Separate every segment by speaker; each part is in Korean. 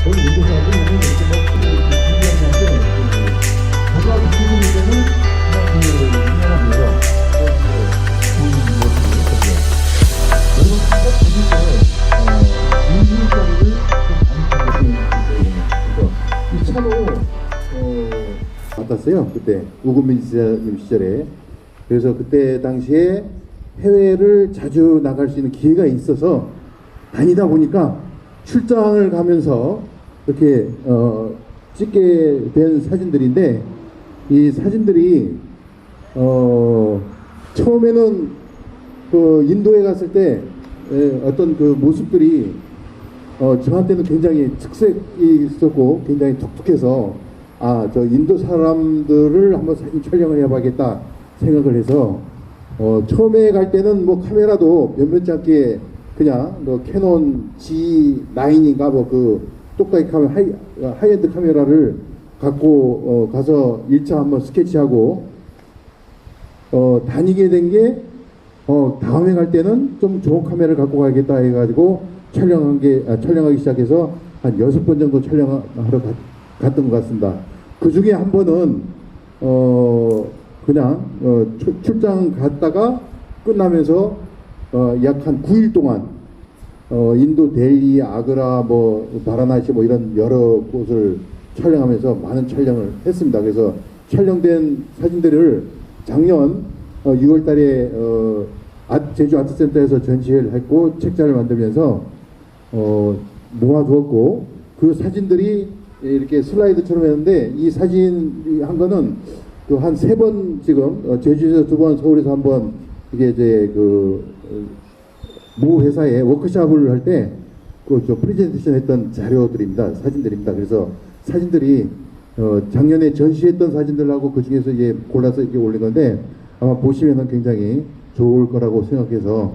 Speaker 1: 저는 인도 사람들이 이렇게 비비한테 가져와서 쓰는 데는 그냥 유명합니다. 여러분 꼭 보실 때 인수자리를 좀 많이 이 차로 맡았어요. 그때 우금민 지사님 시절에. 그래서 그때 당시에 해외를 자주 나갈 수 있는 기회가 있어서 다니다 보니까 출장을 가면서 이렇게 찍게 된 사진들인데, 이 사진들이 처음에는 그 인도에 갔을 때 어떤 그 모습들이 저한테는 굉장히 특색이 있었고 굉장히 독특해서 저 인도 사람들을 한번 사진 촬영을 해봐야겠다 생각을 해서 처음에 갈 때는 뭐 카메라도 몇몇지 않게 그냥 뭐 캐논 G9인가 뭐 그 똑딱이 카메라 하이엔드 카메라를 갖고 가서 1차 한번 스케치하고 다니게 된 게 다음에 갈 때는 좀 좋은 카메라를 갖고 가야겠다 해가지고 촬영하기 시작해서 한 6번 정도 촬영하러 갔던 것 같습니다. 그 중에 한 번은 그냥 출장 갔다가 끝나면서 약 한 9일 동안 인도 델리, 아그라, 뭐 바라나시 뭐 이런 여러 곳을 촬영하면서 많은 촬영을 했습니다. 그래서 촬영된 사진들을 작년 6월달에 제주 아트센터에서 전시회를 했고 책자를 만들면서 모아두었고, 그 사진들이 이렇게 슬라이드처럼 했는데, 이 사진 한 거는 그 한 3번 지금 제주에서 2번, 서울에서 1번 이게 이제 그 모 회사에 워크숍을 할 때 그 프레젠테이션 했던 자료들입니다. 사진들입니다. 그래서 사진들이 작년에 전시했던 사진들하고 그 중에서 이제 골라서 이렇게 올린 건데, 아마 보시면은 굉장히 좋을 거라고 생각해서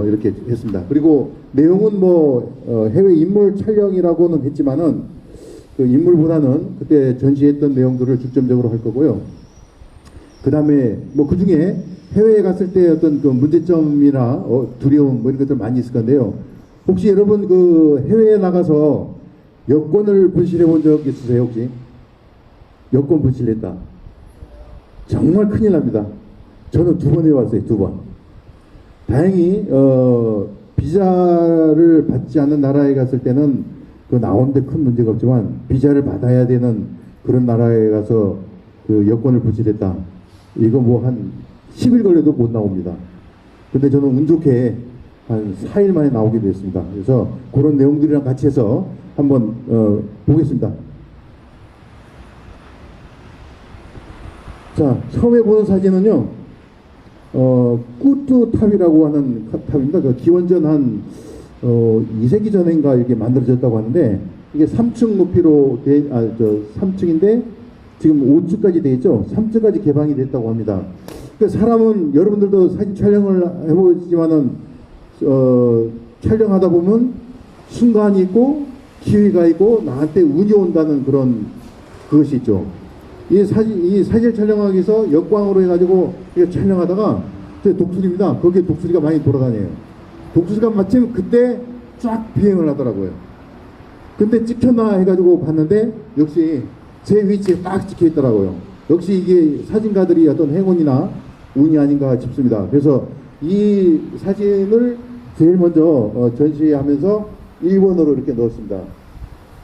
Speaker 1: 이렇게 했습니다. 그리고 내용은 뭐 해외 인물 촬영이라고는 했지만은 그 인물보다는 그때 전시했던 내용들을 중점적으로 할 거고요. 그 다음에 뭐 그 중에 해외에 갔을 때 어떤 그 문제점이나 두려움 뭐 이런 것들 많이 있을 건데요. 혹시 여러분 그 해외에 나가서 여권을 분실해 본 적 있으세요? 혹시 여권 분실했다? 정말 큰일 납니다. 저는 2번 해봤어요. 2번. 다행히 비자를 받지 않는 나라에 갔을 때는 그 나오는데 큰 문제가 없지만, 비자를 받아야 되는 그런 나라에 가서 그 여권을 분실했다, 이거 뭐 한 10일 걸려도 못 나옵니다. 근데 저는 운 좋게 한 4일 만에 나오게 됐습니다. 그래서 그런 내용들이랑 같이 해서 한번 보겠습니다. 자, 처음에 보는 사진은요, 꾸뚜탑이라고 하는 탑입니다. 그 기원전 한 2세기 전인가 이렇게 만들어졌다고 하는데, 이게 3층 높이로 3층인데 지금 5층까지 되어 있죠. 3층까지 개방이 됐다고 합니다. 그 사람은, 여러분들도 사진 촬영을 해보지만은 촬영하다 보면 순간이 있고 기회가 있고 나한테 운이 온다는 그런 그것이 있죠. 이 사진 촬영하기 위해서 역광으로 해가지고 촬영하다가 독수리입니다. 거기에 독수리가 많이 돌아다녀요. 독수리가 마침 그때 쫙 비행을 하더라고요. 근데 찍혔나 해가지고 봤는데 역시 제 위치에 딱 찍혀 있더라고요. 역시 이게 사진가들이 어떤 행운이나 운이 아닌가 싶습니다. 그래서 이 사진을 제일 먼저 전시하면서 1번으로 이렇게 넣었습니다.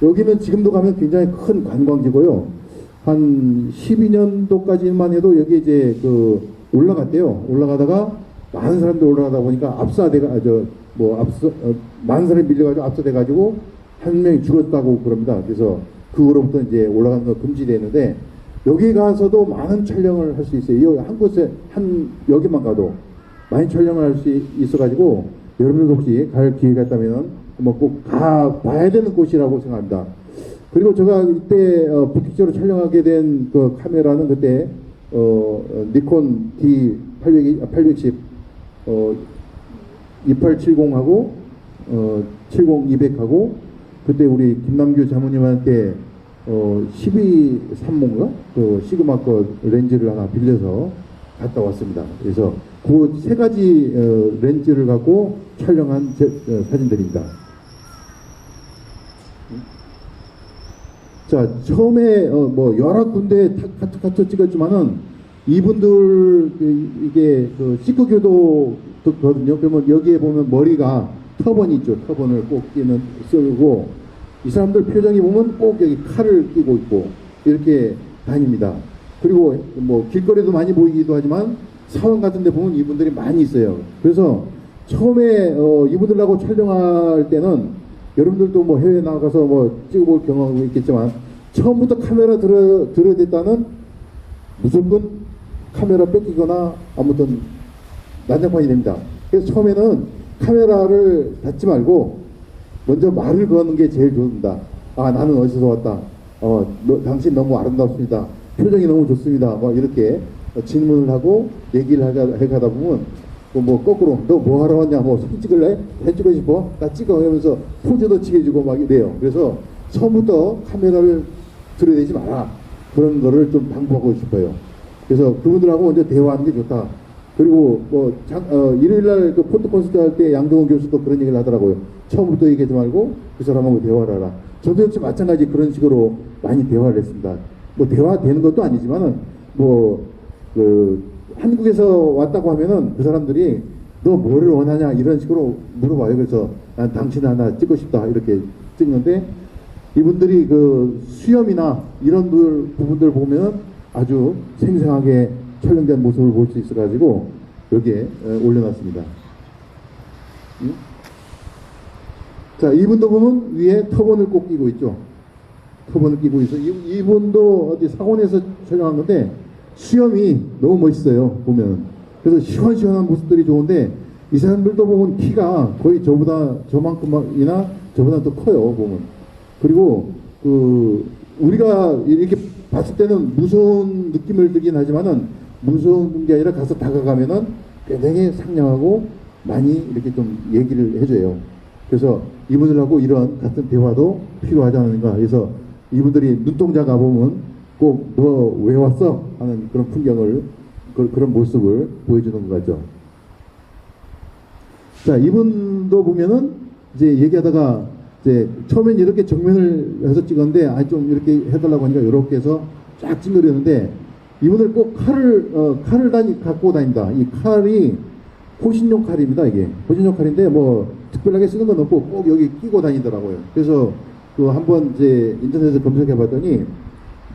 Speaker 1: 여기는 지금도 가면 굉장히 큰 관광지고요. 한 12년도까지만 해도 여기 이제 그 올라갔대요. 올라가다가 많은 사람들 올라가다 보니까 많은 사람이 밀려가지고 압사돼가지고 한 명이 죽었다고 그럽니다. 그래서 그 후로부터 이제 올라가는 거 금지되는데, 여기 가서도 많은 촬영을 할 수 있어요. 한 곳에 여기만 가도 많이 촬영을 할 수 있어가지고, 여러분들 혹시 갈 기회가 있다면은 뭐 꼭 가봐야 되는 곳이라고 생각합니다. 그리고 제가 이때 본격적으로 촬영하게 된 그 카메라는 그때 니콘 D810 2870하고 70200하고, 그때 우리 김남규 자모님한테 1230인가 그 시그마 거 렌즈를 하나 빌려서 갔다 왔습니다. 그래서 그 3가지 렌즈를 갖고 촬영한 사진들입니다. 자, 처음에 뭐 여러 군데 카트 찍었지만은 이분들 이게 그 시크교도거든요. 그러면 여기에 보면 머리가 터번이 있죠. 터번을 꼭 쓰고 이 사람들 표정이 보면 꼭 여기 칼을 끼고 있고 이렇게 다닙니다. 그리고 뭐 길거리도 많이 보이기도 하지만 사원 같은 데 보면 이분들이 많이 있어요. 그래서 처음에 이분들하고 촬영할 때는 여러분들도 뭐 해외 나가서 뭐 찍어볼 경험이 있겠지만 처음부터 카메라 들어댔다는 무조건 카메라 뺏기거나 아무튼 난장판이 됩니다. 그래서 처음에는 카메라를 닫지 말고 먼저 말을 거는 게 제일 좋습니다. 아, 나는 어디서 왔다. 당신 너무 아름답습니다. 표정이 너무 좋습니다. 뭐 이렇게 질문을 하고 얘기를 해가다 보면 뭐 거꾸로 너 뭐 하러 왔냐, 뭐 사진 찍을래? 사진 찍고 싶어? 나 찍어 하면서 포즈도 취해주고 막 이래요. 그래서 처음부터 카메라를 들여대지 마라, 그런 거를 좀 당부하고 싶어요. 그래서 그분들하고 먼저 대화하는 게 좋다. 그리고 뭐 일요일날 그 폰트 콘서트 할 때 양정훈 교수도 그런 얘기를 하더라고요. 처음부터 얘기하지 말고 그 사람하고 대화를 하라. 저도 역시 마찬가지 그런 식으로 많이 대화를 했습니다. 뭐 대화되는 것도 아니지만은 뭐 한국에서 왔다고 하면은 그 사람들이 너 뭐를 원하냐 이런 식으로 물어봐요. 그래서 난 당신 하나 찍고 싶다 이렇게 찍는데 이분들이 그 수염이나 이런 부분들 보면 아주 생생하게 촬영된 모습을 볼 수 있어가지고 여기에 올려놨습니다. 자, 이분도 보면 위에 터번을 꼭 끼고 있죠. 터번을 끼고 있어. 이분도 어디 사원에서 촬영한 건데 수염이 너무 멋있어요. 보면. 그래서 시원시원한 모습들이 좋은데 이 사람들도 보면 키가 거의 저만큼이나 저보다 더 커요. 보면. 그리고 우리가 이렇게 봤을 때는 무서운 느낌을 들긴 하지만은 무서운 게 아니라 가서 다가가면은 굉장히 상냥하고 많이 이렇게 좀 얘기를 해줘요. 그래서 이분들하고 이런 같은 대화도 필요하지 않은가. 그래서 이분들이 눈동자 가보면 꼭 너 왜 왔어? 하는 그런 풍경을, 그런 모습을 보여주는 것 같죠. 자, 이분도 보면은 이제 얘기하다가 이제 처음엔 이렇게 정면을 해서 찍었는데 좀 이렇게 해달라고 하니까 이렇게 해서 쫙 찍으려는데 이분들 꼭 칼을 갖고 다닌다. 이 칼이 호신용 칼입니다. 이게 호신용 칼인데 뭐 특별하게 쓰는 건 없고 꼭 여기 끼고 다니더라고요. 그래서 한번 이제 인터넷에서 검색해 봤더니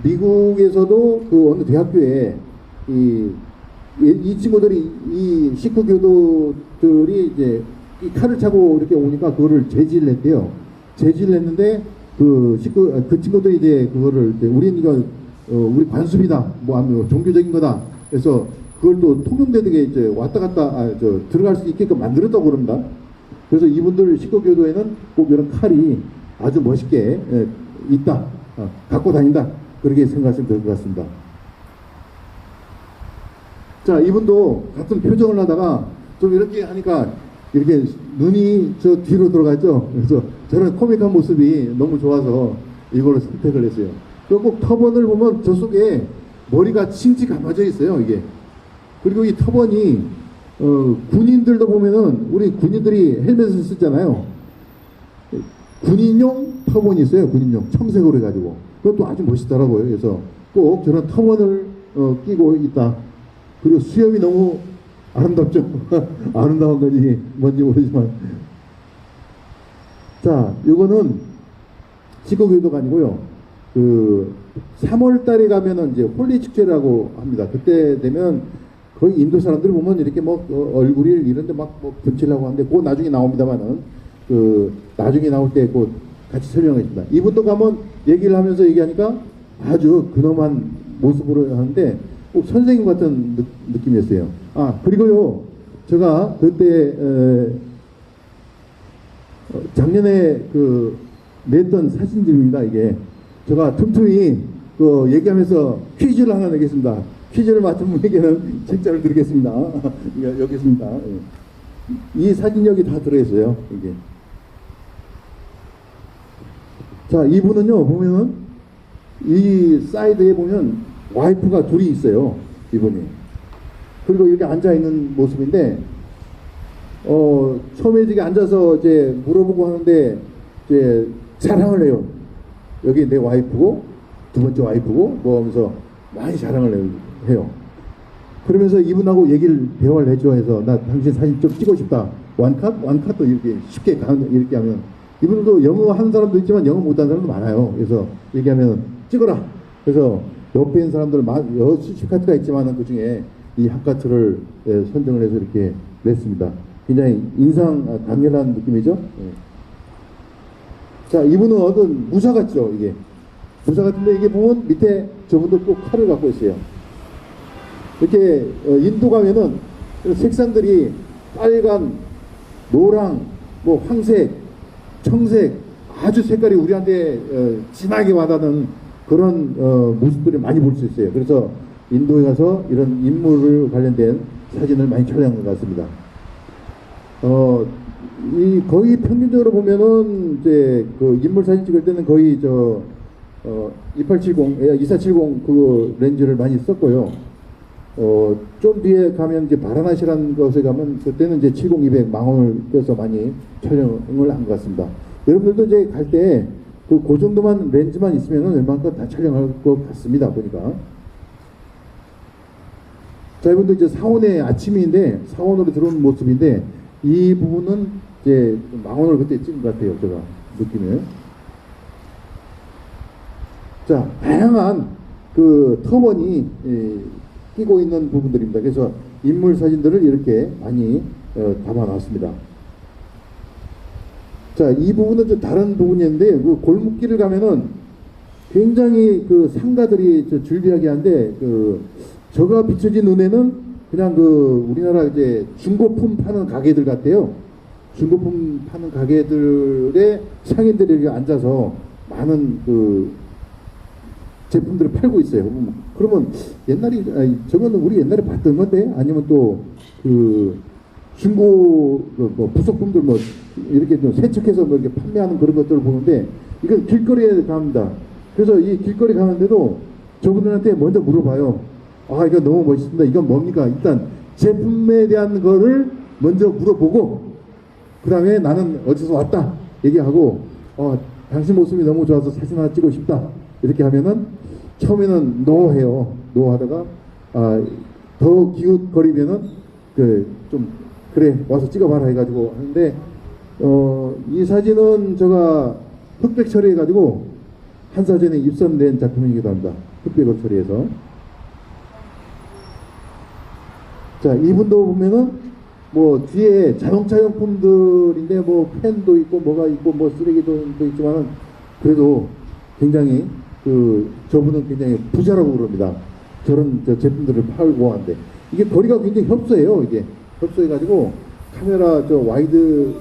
Speaker 1: 미국에서도 어느 대학교에 이 친구들이 이 시크 교도들이 이제 이 칼을 차고 이렇게 오니까 그거를 제지를 했대요. 제지를 했는데 그 친구들이 이제 그거를 이제 우리 관습이다, 뭐 종교적인 거다. 그래서 그걸 또 통용되게 이제 왔다 갔다 들어갈 수 있게끔 만들었다고 그럽니다. 그래서 이분들 시크 교도에는 꼭 이런 칼이 아주 멋있게 있다, 갖고 다닌다. 그렇게 생각하시면 될 것 같습니다. 자, 이분도 같은 표정을 하다가 좀 이렇게 하니까 이렇게 눈이 저 뒤로 들어갔죠. 그래서 저런 코믹한 모습이 너무 좋아서 이걸로 선택을 했어요. 그리고 꼭 터번을 보면 저 속에 머리가 칭칭 감아져 있어요, 이게. 그리고 이 터번이 군인들도 보면은 우리 군인들이 헬멧을 쓰잖아요. 군인용 터번이 있어요. 군인용 청색으로 해가지고 그것도 아주 멋있더라고요. 그래서 꼭 저런 터번을 끼고 있다. 그리고 수염이 너무 아름답죠. 아름다운 건지 뭔지 모르지만. 자, 이거는 시크교도가 아니고요. 3월 달에 가면은 이제 홀리 축제라고 합니다. 그때 되면 거의 인도 사람들 보면 이렇게 뭐 얼굴이 이런데 막 붙이려고 하는데 그거 나중에 나옵니다만은 나중에 나올 때 그 같이 설명했습니다. 이분도 가면 얘기를 하면서 얘기하니까 아주 근엄한 모습으로 하는데 꼭 선생님 같은 느낌이었어요. 그리고요, 제가 그때 작년에 냈던 사진들입니다. 이게 제가 틈틈이 얘기하면서 퀴즈를 하나 내겠습니다. 퀴즈를 맞춘 분에게는 책자를 드리겠습니다. 여기 있습니다. 이 사진 여기 다 들어있어요. 이게. 자, 이분은요, 보면은 이 사이드에 보면 와이프가 둘이 있어요. 이분이. 그리고 이렇게 앉아있는 모습인데 처음에 이렇게 앉아서 이제 물어보고 하는데 이제 자랑을 해요. 여기 내 와이프고 두 번째 와이프고 뭐 하면서 많이 자랑을 해요. 그러면서 이분하고 대화를 해줘 해서 나 당신 사진 좀 찍고 싶다. 원컷도 이렇게 쉽게 이렇게 하면 이분도 영어 하는 사람도 있지만 영어 못하는 사람도 많아요. 그래서 얘기하면 찍어라. 그래서 옆에 있는 사람들 수십 카트가 있지만 그 중에 이 한 카트를 선정을 해서 이렇게 냈습니다. 굉장히 인상 강렬한 느낌이죠. 예. 자, 이분은 어떤 무사 같죠, 이게. 무사 같은데 이게 보면 밑에 저분도 꼭 칼을 갖고 있어요. 이렇게 인도 가면은 색상들이 빨간, 노랑, 뭐 황색, 청색 아주 색깔이 우리한테 진하게 와닿는 그런 모습들을 많이 볼 수 있어요. 그래서 인도에 가서 이런 인물을 관련된 사진을 많이 촬영한 것 같습니다. 이 거의 평균적으로 보면은 이제 그 인물 사진 찍을 때는 거의 2470 그 렌즈를 많이 썼고요. 좀 뒤에 가면 이제 바라나시라는 곳에 가면 그때는 이제 70-200 망원을 껴서 많이 촬영을 한 것 같습니다. 여러분들도 이제 갈 때 그 정도만 렌즈만 있으면은 웬만큼 다 촬영할 것 같습니다. 보니까. 자, 이분도 이제 사원의 아침인데 사원으로 들어오는 모습인데 이 부분은 이제 망원을 그때 찍은 것 같아요. 제가 느낌에. 자, 다양한 그 터번이 끼고 있는 부분들입니다. 그래서 인물 사진들을 이렇게 많이 담아놨습니다. 자, 이 부분은 좀 다른 부분인데 그 골목길을 가면은 굉장히 그 상가들이 줄비하게 한데 저가 비춰진 눈에는 그냥 우리나라 이제 중고품 파는 가게들 같아요. 중고품 파는 가게들의 상인들이 이렇게 앉아서 많은 제품들을 팔고 있어요. 그러면 저거는 우리 옛날에 봤던 건데 아니면 또 중고 부속품들 이렇게 좀 세척해서 이렇게 판매하는 그런 것들을 보는데 이건 길거리에 갑니다. 그래서 이 길거리 가는데도 저분들한테 먼저 물어봐요. 아, 이거 너무 멋있습니다. 이건 뭡니까? 일단 제품에 대한 거를 먼저 물어보고 그 다음에 나는 어디서 왔다 얘기하고 당신 모습이 너무 좋아서 사진 하나 찍고 싶다 이렇게 하면은 처음에는 노 해요. 노 하다가 더 기웃거리면은 좀 그래 와서 찍어봐라 해가지고 하는데 이 사진은 제가 흑백 처리해가지고 한사전에 입선된 작품이기도 합니다. 흑백을 처리해서. 자, 이분도 보면은 뭐 뒤에 자동차 용품들인데 뭐 펜도 있고 뭐가 있고 뭐 쓰레기도 있지만은 그래도 굉장히 저분은 굉장히 부자라고 그럽니다. 저런 제품들을 팔고 하는데 이게 거리가 굉장히 협소해요. 이게 협소해가지고 카메라 와이드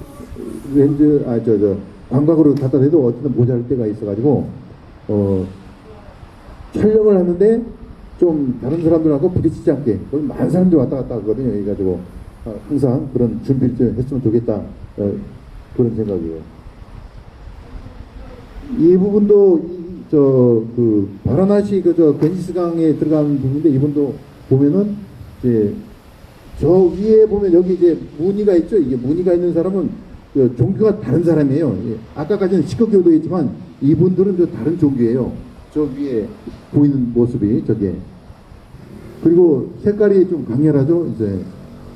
Speaker 1: 렌즈 광각으로 갖다 대도 어쨌든 모자랄 때가 있어가지고 촬영을 하는데 좀 다른 사람들하고 부딪히지 않게 많은 사람들이 왔다 갔다 하거든요. 그래가지고 항상 그런 준비를 좀 했으면 좋겠다 그런 생각이에요. 이 부분도 바라나시 겐지스강에 들어가는 부분인데 이분도 보면은 이제 저 위에 보면 여기 이제 무늬가 있죠. 이게 무늬가 있는 사람은 종교가 다른 사람이에요. 아까까지는 시크교도였지만 이분들은 다른 종교예요. 저 위에 보이는 모습이 저게. 그리고 색깔이 좀 강렬하죠. 이제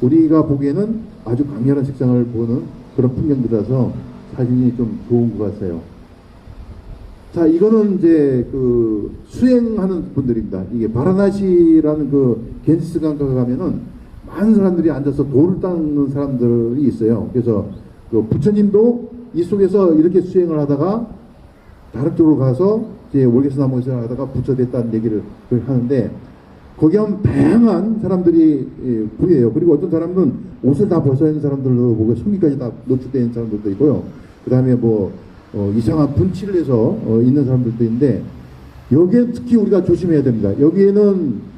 Speaker 1: 우리가 보기에는 아주 강렬한 색상을 보는 그런 풍경들이라서 사진이 좀 좋은 것 같아요. 자, 이거는 이제 수행하는 분들입니다. 이게 바라나시라는 겐지스강가 가면은 많은 사람들이 앉아서 돌을 닦는 사람들이 있어요. 그래서 부처님도 이 속에서 이렇게 수행을 하다가 다른 쪽으로 가서 이제 월계수나무에서 하다가 부처됐다는 얘기를 하는데 거기 하면 다양한 사람들이 보여요. 그리고 어떤 사람은 옷을 다 벗어 있는 사람들도 보고 손기까지 다 노출되어 있는 사람들도 있고요. 그 다음에 이상한 분칠을 해서 있는 사람들도 있는데 여기에 특히 우리가 조심해야 됩니다. 여기에는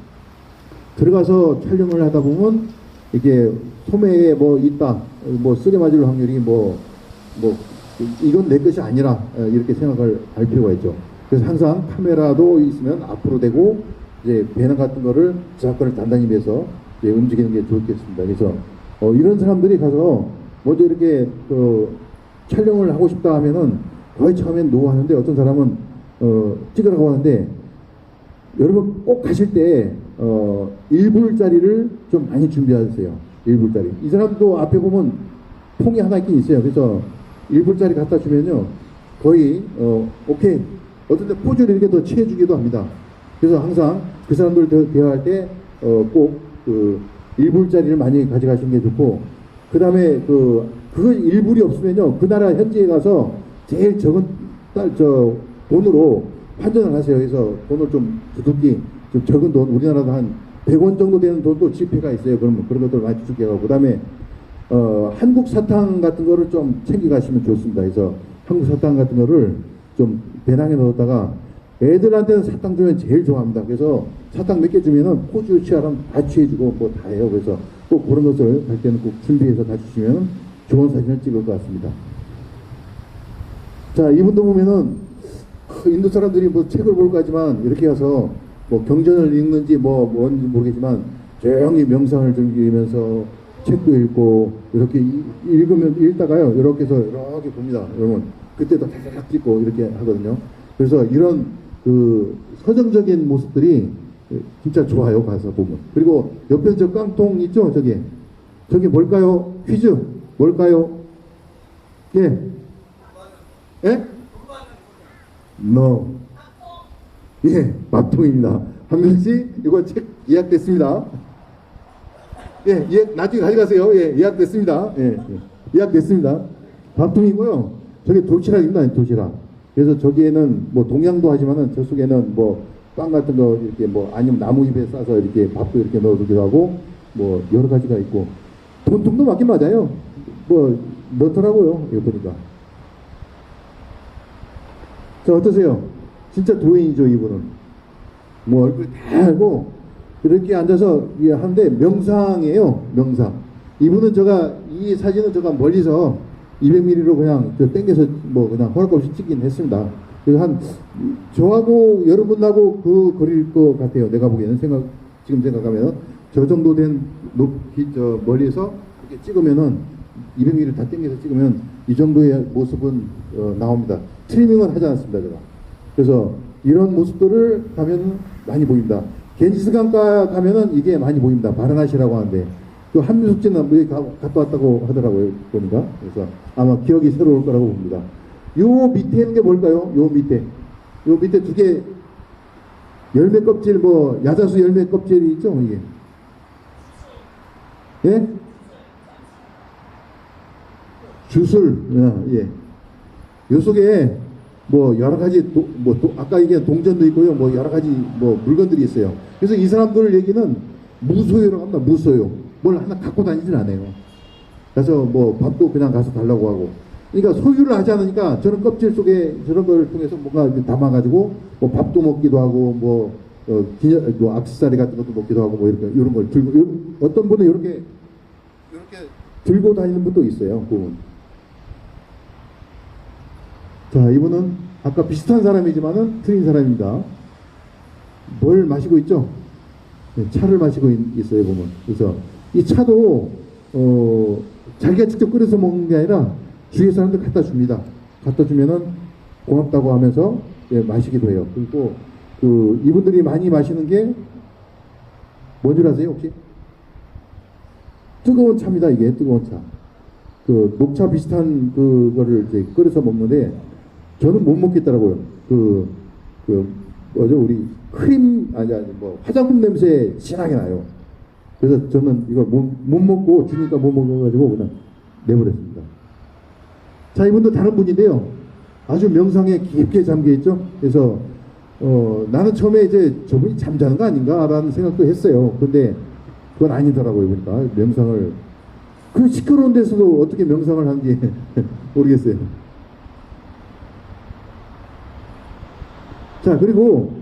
Speaker 1: 들어가서 촬영을 하다 보면 이게 소매에 있다, 쓰게 맞을 확률이 이건 내 것이 아니라 이렇게 생각을 할 필요가 있죠. 그래서 항상 카메라도 있으면 앞으로 대고 이제 배낭 같은 거를 저작권을 단단히 매서 이제 움직이는 게 좋겠습니다. 그래서 이런 사람들이 가서 먼저 이렇게 촬영을 하고 싶다 하면은 거의 처음엔 노 하는데 어떤 사람은 찍으라고 하는데 여러분 꼭 가실 때 1불짜리를 좀 많이 준비하세요. 1불짜리. 이 사람도 앞에 보면 통이 하나 있긴 있어요. 그래서 1불짜리 갖다 주면요 거의 오케이 어떤 데 포즈를 이렇게 더 취해주기도 합니다. 그래서 항상 그 사람들 대화할 때 꼭 그 1불짜리를 많이 가져가시는 게 좋고, 그 다음에 그거 1불이 없으면요 그 나라 현지에 가서 제일 적은 돈으로 환전을 하세요. 그래서 돈을 좀 두둑히 좀 적은 돈, 우리나라도 한 100원 정도 되는 돈도 지폐가 있어요. 그러면 그런 것들 많이 두둑히 하고, 그 다음에 한국 사탕 같은 거를 좀 챙겨가시면 좋습니다. 그래서 한국 사탕 같은 거를 좀 배낭에 넣었다가, 애들한테는 사탕 주면 제일 좋아합니다. 그래서 사탕 몇 개 주면은 포즈 취하라면 다 취해주고 뭐 다 해요. 그래서 꼭 그런 것을 갈 때는 꼭 준비해서 다 주시면 좋은 사진을 찍을 것 같습니다. 자, 이분도 보면은 인도 사람들이 뭐 책을 볼까 하지만 이렇게 가서 뭐 경전을 읽는지 뭔지 모르겠지만 조용히 명상을 즐기면서 책도 읽고 이렇게 읽다가요 이렇게 해서 이렇게 봅니다. 여러분 그때도 다닥 찍고 이렇게 하거든요. 그래서 이런 그 서정적인 모습들이 진짜 좋아요. 가서 보면. 그리고 옆에 저 깡통 있죠? 저게 뭘까요? 퀴즈 뭘까요? 예? 예? No. 예, 밥통입니다. 한명 씨, 이거 책 예약됐습니다. 예, 나중에 가져가세요. 예, 예약됐습니다. 예, 예약됐습니다. 밥통이고요. 저게 도시락입니다. 도시락. 그래서 저기에는 뭐 동양도 하지만은 저 속에는 뭐 빵 같은 거 이렇게 뭐 아니면 나무잎에 싸서 이렇게 밥도 이렇게 넣어두기도 하고 뭐 여러 가지가 있고, 돈통도 맞긴 맞아요. 뭐 넣더라고요. 이거 보니까. 자, 어떠세요? 진짜 도인이죠, 이분은. 뭐 얼굴 다 알고 이렇게 앉아서 하는데 명상이에요. 명상. 이분은 이 사진은 제가 멀리서 200mm로 그냥 땡겨서 뭐 그냥 허락 없이 찍긴 했습니다. 그래서 저하고 여러분하고 그 거리일 것 같아요. 내가 보기에는 지금 생각하면 저 정도 된 높이 멀리서 이렇게 찍으면은 200mm 다 땡겨서 찍으면 이 정도의 모습은 나옵니다. 트리밍은 하지 않았습니다, 제가. 그래서 이런 모습들을 가면 많이 보입니다. 겐지스강가 가면은 이게 많이 보입니다. 바라나시라고 하는데 또 한미숙제는 여기 갔다 왔다고 하더라고요, 보니까. 그래서 아마 기억이 새로울 거라고 봅니다. 요 밑에 있는 게 뭘까요? 요 밑에 두 개 열매 껍질, 뭐 야자수 열매 껍질이 있죠, 이게. 예? 주술. 예. 요 속에 뭐 여러 가지 아까 얘기한 동전도 있고요. 뭐 여러 가지 뭐 물건들이 있어요. 그래서 이 사람들 얘기는 무소유라고 합니다. 무소유. 뭘 하나 갖고 다니진 않아요. 그래서 뭐 밥도 그냥 가서 달라고 하고. 그러니까 소유를 하지 않으니까 저런 껍질 속에 저런 걸 통해서 뭔가 담아가지고 뭐 밥도 먹기도 하고 뭐 액세서리 같은 것도 먹기도 하고 뭐 이렇게 이런 걸 들고, 어떤 분은 이렇게 들고 다니는 분도 있어요. 그분. 자, 이분은 아까 비슷한 사람이지만은 틀린 사람입니다. 뭘 마시고 있죠? 네, 차를 마시고 있어요, 보면. 그래서 이 차도 자기가 직접 끓여서 먹는 게 아니라 주위에 사람들 갖다 줍니다. 갖다 주면은 고맙다고 하면서 마시기도 해요. 그리고 이분들이 많이 마시는 게 뭔 줄 아세요, 혹시? 뜨거운 차입니다. 이게 뜨거운 차. 녹차 비슷한 그거를 이제 끓여서 먹는데 저는 못 먹겠더라고요. 뭐죠? 우리 크림, 뭐 화장품 냄새 진하게 나요. 그래서 저는 이걸 못 먹고 주니까 못 먹어가지고 그냥 내버렸습니다. 자, 이분도 다른 분인데요. 아주 명상에 깊게 잠겨 있죠. 그래서 나는 처음에 이제 저분이 잠자는 거 아닌가라는 생각도 했어요. 근데 그건 아니더라고요. 보니까 명상을 그 시끄러운 데서도 어떻게 명상을 하는지 모르겠어요. 자, 그리고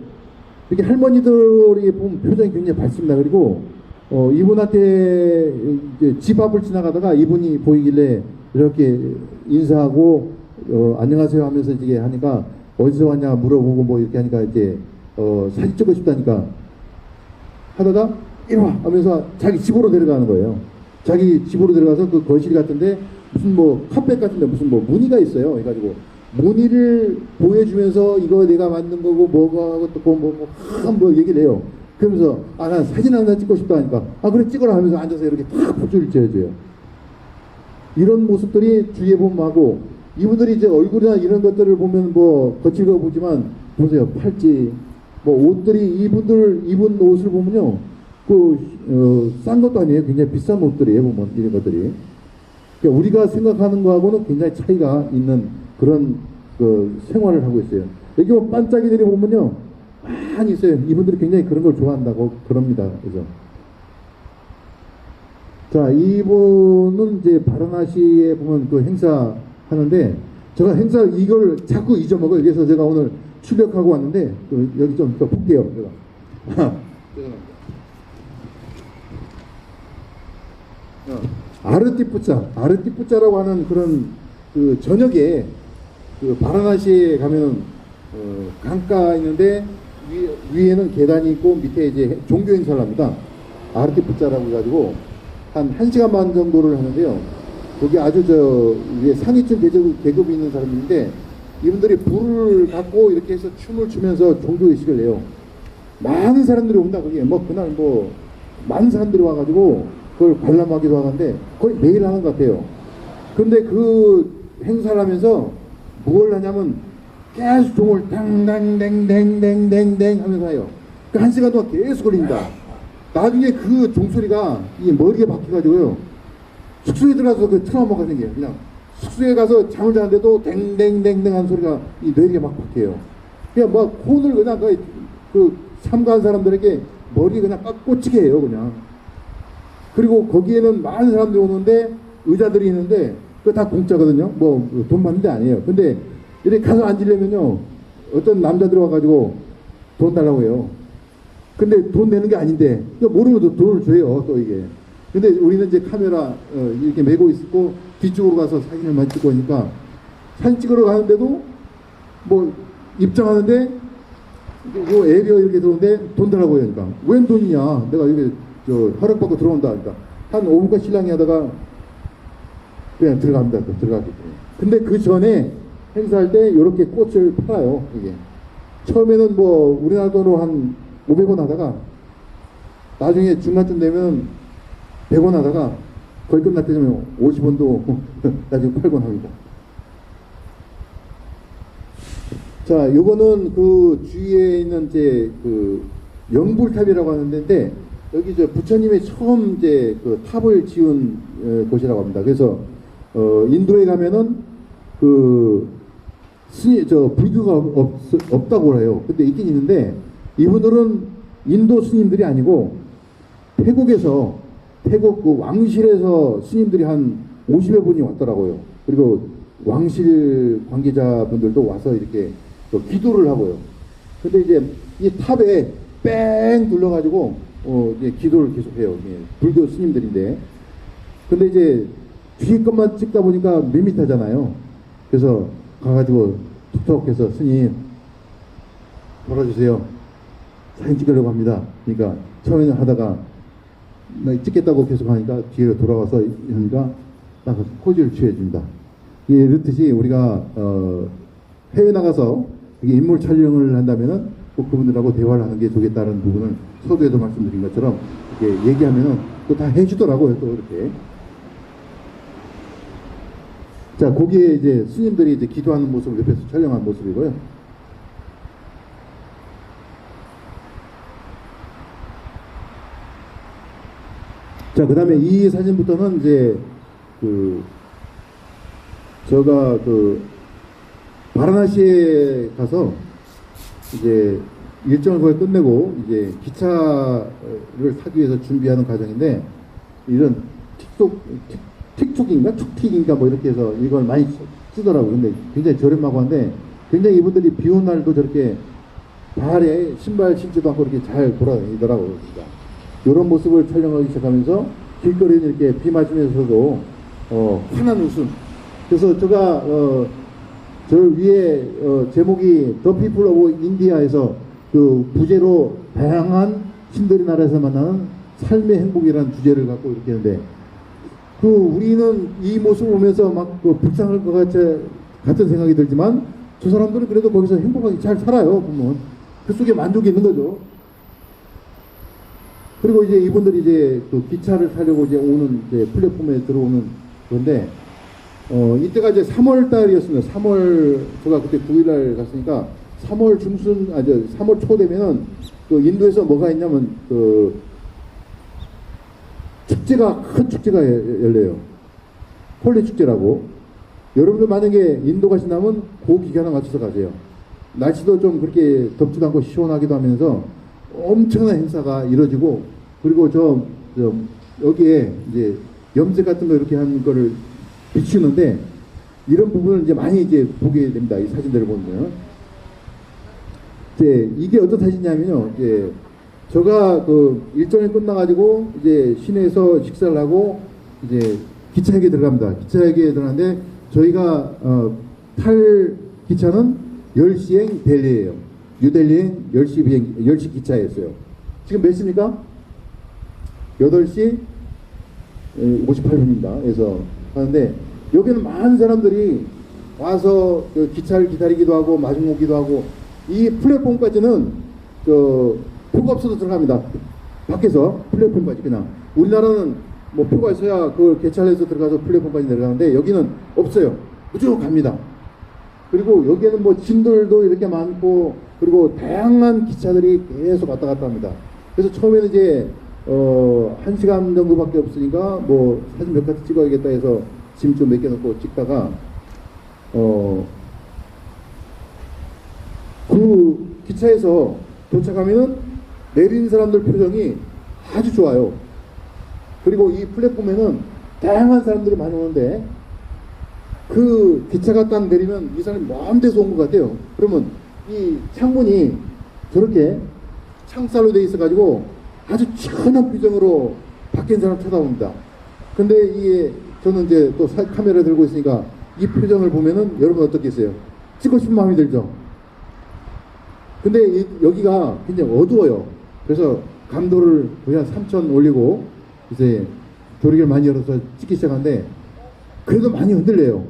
Speaker 1: 이렇게 할머니들이 보면 표정이 굉장히 밝습니다. 그리고 이분한테 이제 집 앞을 지나가다가 이분이 보이길래 이렇게 인사하고 안녕하세요 하면서 이제 하니까 어디서 왔냐 물어보고 뭐 이렇게 하니까 이제 사진 찍고 싶다니까 하다가 이리 와 하면서 자기 집으로 데려가는 거예요. 자기 집으로 들어가서 그 거실 같은데 무슨 뭐 카펫 같은데 무슨 뭐 무늬가 있어요. 해가지고 무늬를 보여주면서 이거 내가 만든 거고 뭐가 또뭐 얘기를 해요. 그러면서 난 사진 하나 찍고 싶다 하니까 그래 찍어라 하면서 앉아서 이렇게 탁 포즈를 지어줘요. 이런 모습들이 주위에 보면 하고, 이분들이 이제 얼굴이나 이런 것들을 보면 뭐 거칠어 보지만 보세요. 팔찌 뭐 옷들이 이분들 입은 옷을 보면요 싼 것도 아니에요. 굉장히 비싼 옷들이에요. 보면 이런 것들이 그러니까 우리가 생각하는 거하고는 굉장히 차이가 있는 그런 그 생활을 하고 있어요. 여기 뭐 반짝이들이 보면요 많이 있어요. 이분들이 굉장히 그런 걸 좋아한다고 그럽니다. 그래서 자, 이분은 이제 바라나시에 보면 그 행사 하는데, 제가 행사 이걸 자꾸 잊어먹어요. 그래서 제가 오늘 출력하고 왔는데 여기 좀 더 볼게요. 제가 아르티푸짜라고 하는 그런 그 저녁에 그 바라나시에 가면은 강가 있는데 위에는 계단이 있고 밑에 이제 종교 행사를 합니다. 아르티푸짜라고 해가지고 한 1시간 반 정도를 하는데요. 거기 아주 위에 상위층 계급이 있는 사람인데, 이분들이 불을 갖고 이렇게 해서 춤을 추면서 종교의식을 해요. 많은 사람들이 온다. 그게 그날 많은 사람들이 와가지고 그걸 관람하기도 하는데 거의 매일 하는 것 같아요. 근데 그 행사를 하면서 뭘 하냐면 계속 종을 땡땡땡땡땡땡 하면서 해요. 그 1시간 동안 계속 걸린다. 나중에 그 종소리가 이 머리에 박혀가지고요. 숙소에 들어가서 그 트라우마가 생겨요. 그냥 숙소에 가서 잠을 자는데도 댕댕댕댕 하는 소리가 이 뇌리에 막 박혀요. 그냥 혼을 그냥 그 참가한 사람들에게 머리 그냥 꽂히게 해요. 그냥. 그리고 거기에는 많은 사람들이 오는데 의자들이 있는데 그거 다 공짜거든요. 돈 받는 데 아니에요. 근데 이렇게 가서 앉으려면요 어떤 남자들이 와가지고 돈 달라고 해요. 근데 돈 내는 게 아닌데 모르면 돈을 줘요. 또 이게. 근데 우리는 이제 카메라 이렇게 메고 있고 뒤쪽으로 가서 사진을 많이 찍고 오니까 사진 찍으러 가는데도 입장하는데 요 에리어 이렇게 들어오는데 돈 달라고 해요. 그러니까 웬 돈이냐, 내가 여기 허락받고 들어온다. 그러니까 한 5분간 실랑이 하다가 그냥 들어갑니다. 들어가기 때문에. 근데 그 전에 행사할 때 이렇게 꽃을 팔아요. 이게 처음에는 우리나라 돈으로 한 500원 하다가 나중에 중간쯤 되면 100원 하다가 거의 끝날 때 되면 50원도 나중에 8원 합니다. 자, 요거는 그 주위에 있는 이제 그 영불탑이라고 하는 데인데, 여기 부처님이 처음 이제 그 탑을 지은 곳이라고 합니다. 그래서 인도에 가면은 그 불교가 없다고 해요. 근데 있긴 있는데, 이분들은 인도 스님들이 아니고 태국 그 왕실에서 스님들이 한 50여 분이 왔더라고요. 그리고 왕실 관계자분들도 와서 이렇게 기도를 하고요. 근데 이제 이 탑에 뺑 둘러가지고 이제 기도를 계속해요. 불교 스님들인데, 근데 이제 뒤에 것만 찍다 보니까 밋밋하잖아요. 그래서 가가지고 툭툭 해서 스님 돌아주세요. 사진 찍으려고 합니다. 그러니까 처음에는 하다가 찍겠다고 계속 하니까 뒤로 돌아와서 하니까 딱 포즈를 취해줍니다. 이렇듯이 우리가 해외 나가서 인물 촬영을 한다면은 꼭 그분들하고 대화를 하는 게 좋겠다는 부분을 서두에도 말씀드린 것처럼 이렇게 얘기하면은 또 다 해주더라고요. 또 이렇게. 자, 거기에 이제 스님들이 이제 기도하는 모습을 옆에서 촬영한 모습이고요. 자, 그 다음에 이 사진부터는 이제 제가 바라나시에 가서 이제 일정을 거의 끝내고 이제 기차를 타기 위해서 준비하는 과정인데, 이런 틱톡인가 툭틱인가 이렇게 해서 이걸 많이 쓰더라고요. 근데 굉장히 저렴하고 한데, 굉장히 이분들이 비 온 날도 저렇게 발에 신발 신지도 않고 이렇게 잘 돌아다니더라고요. 그러니까 이런 모습을 촬영하기 시작하면서 길거리는 이렇게 비 맞으면서도 환한 웃음. 그래서 제가 저 위에 제목이 The People of India에서 그 부제로 다양한 신들의 나라에서 만나는 삶의 행복이라는 주제를 갖고 이렇게 했는데, 우리는 이 모습을 보면서 막 불쌍할 것 같은 생각이 들지만 저 사람들은 그래도 거기서 행복하게 잘 살아요. 보면 그 속에 만족이 있는 거죠. 그리고 이제 이분들이 이제 그 기차를 타려고 이제 오는 이제 플랫폼에 들어오는 건데 이때가 이제 3월 달이었습니다. 3월 제가 그때 9일 날 갔으니까 3월 중순 3월 초 되면은 그 인도에서 뭐가 있냐면 그 축제가 큰 축제가 열려요. 홀리 축제라고. 여러분들 만약에 인도 가신다면 그 기간에 맞춰서 가세요. 날씨도 좀 그렇게 덥지도 않고 시원하기도 하면서 엄청난 행사가 이루어지고, 그리고 여기에 이제 염색 같은 거 이렇게 하는 거를 비추는데, 이런 부분을 이제 많이 이제 보게 됩니다. 이 사진들을 보면. 이제 이게 어떤 사진이냐면요. 이제 제가 그 일정이 끝나가지고 이제 시내에서 식사를 하고 이제 기차역에 들어갑니다. 기차역에 들어가는데 저희가 탈 기차는 10시행 델리예요. 뉴델리행 10시 기차였어요. 지금 몇 시입니까? 8시 58분입니다. 그래서 하는데 여기는 많은 사람들이 와서 그 기차를 기다리기도 하고 마중 오기도 하고, 이 플랫폼까지는 표가 없어도 들어갑니다. 밖에서 플랫폼까지 그냥. 우리나라는 뭐 표가 있어야 그 개찰해서 들어가서 플랫폼까지 내려가는데 여기는 없어요. 무조건 갑니다. 그리고 여기에는 뭐 짐들도 이렇게 많고, 그리고 다양한 기차들이 계속 왔다 갔다 합니다. 그래서 처음에는 이제 1시간 정도밖에 없으니까 뭐 사진 몇 카트 찍어야겠다 해서 짐 좀 몇 개 넣고 찍다가 그 기차에서 도착하면은 내리는 사람들 표정이 아주 좋아요. 그리고 이 플랫폼에는 다양한 사람들이 많이 오는데 그 기차가 딱 내리면 이 사람이 먼 데서 온 것 같아요. 그러면 이 창문이 저렇게 창살로 돼 있어 가지고 아주 천한 표정으로 밖에 있는 사람 쳐다봅니다. 근데 이게 저는 이제 또 카메라 들고 있으니까 이 표정을 보면은 여러분 어떻겠어요? 찍고 싶은 마음이 들죠. 근데 여기가 굉장히 어두워요. 그래서 감도를 거의 한 3000 올리고 이제 조리개를 많이 열어서 찍기 시작하는데 그래도 많이 흔들려요.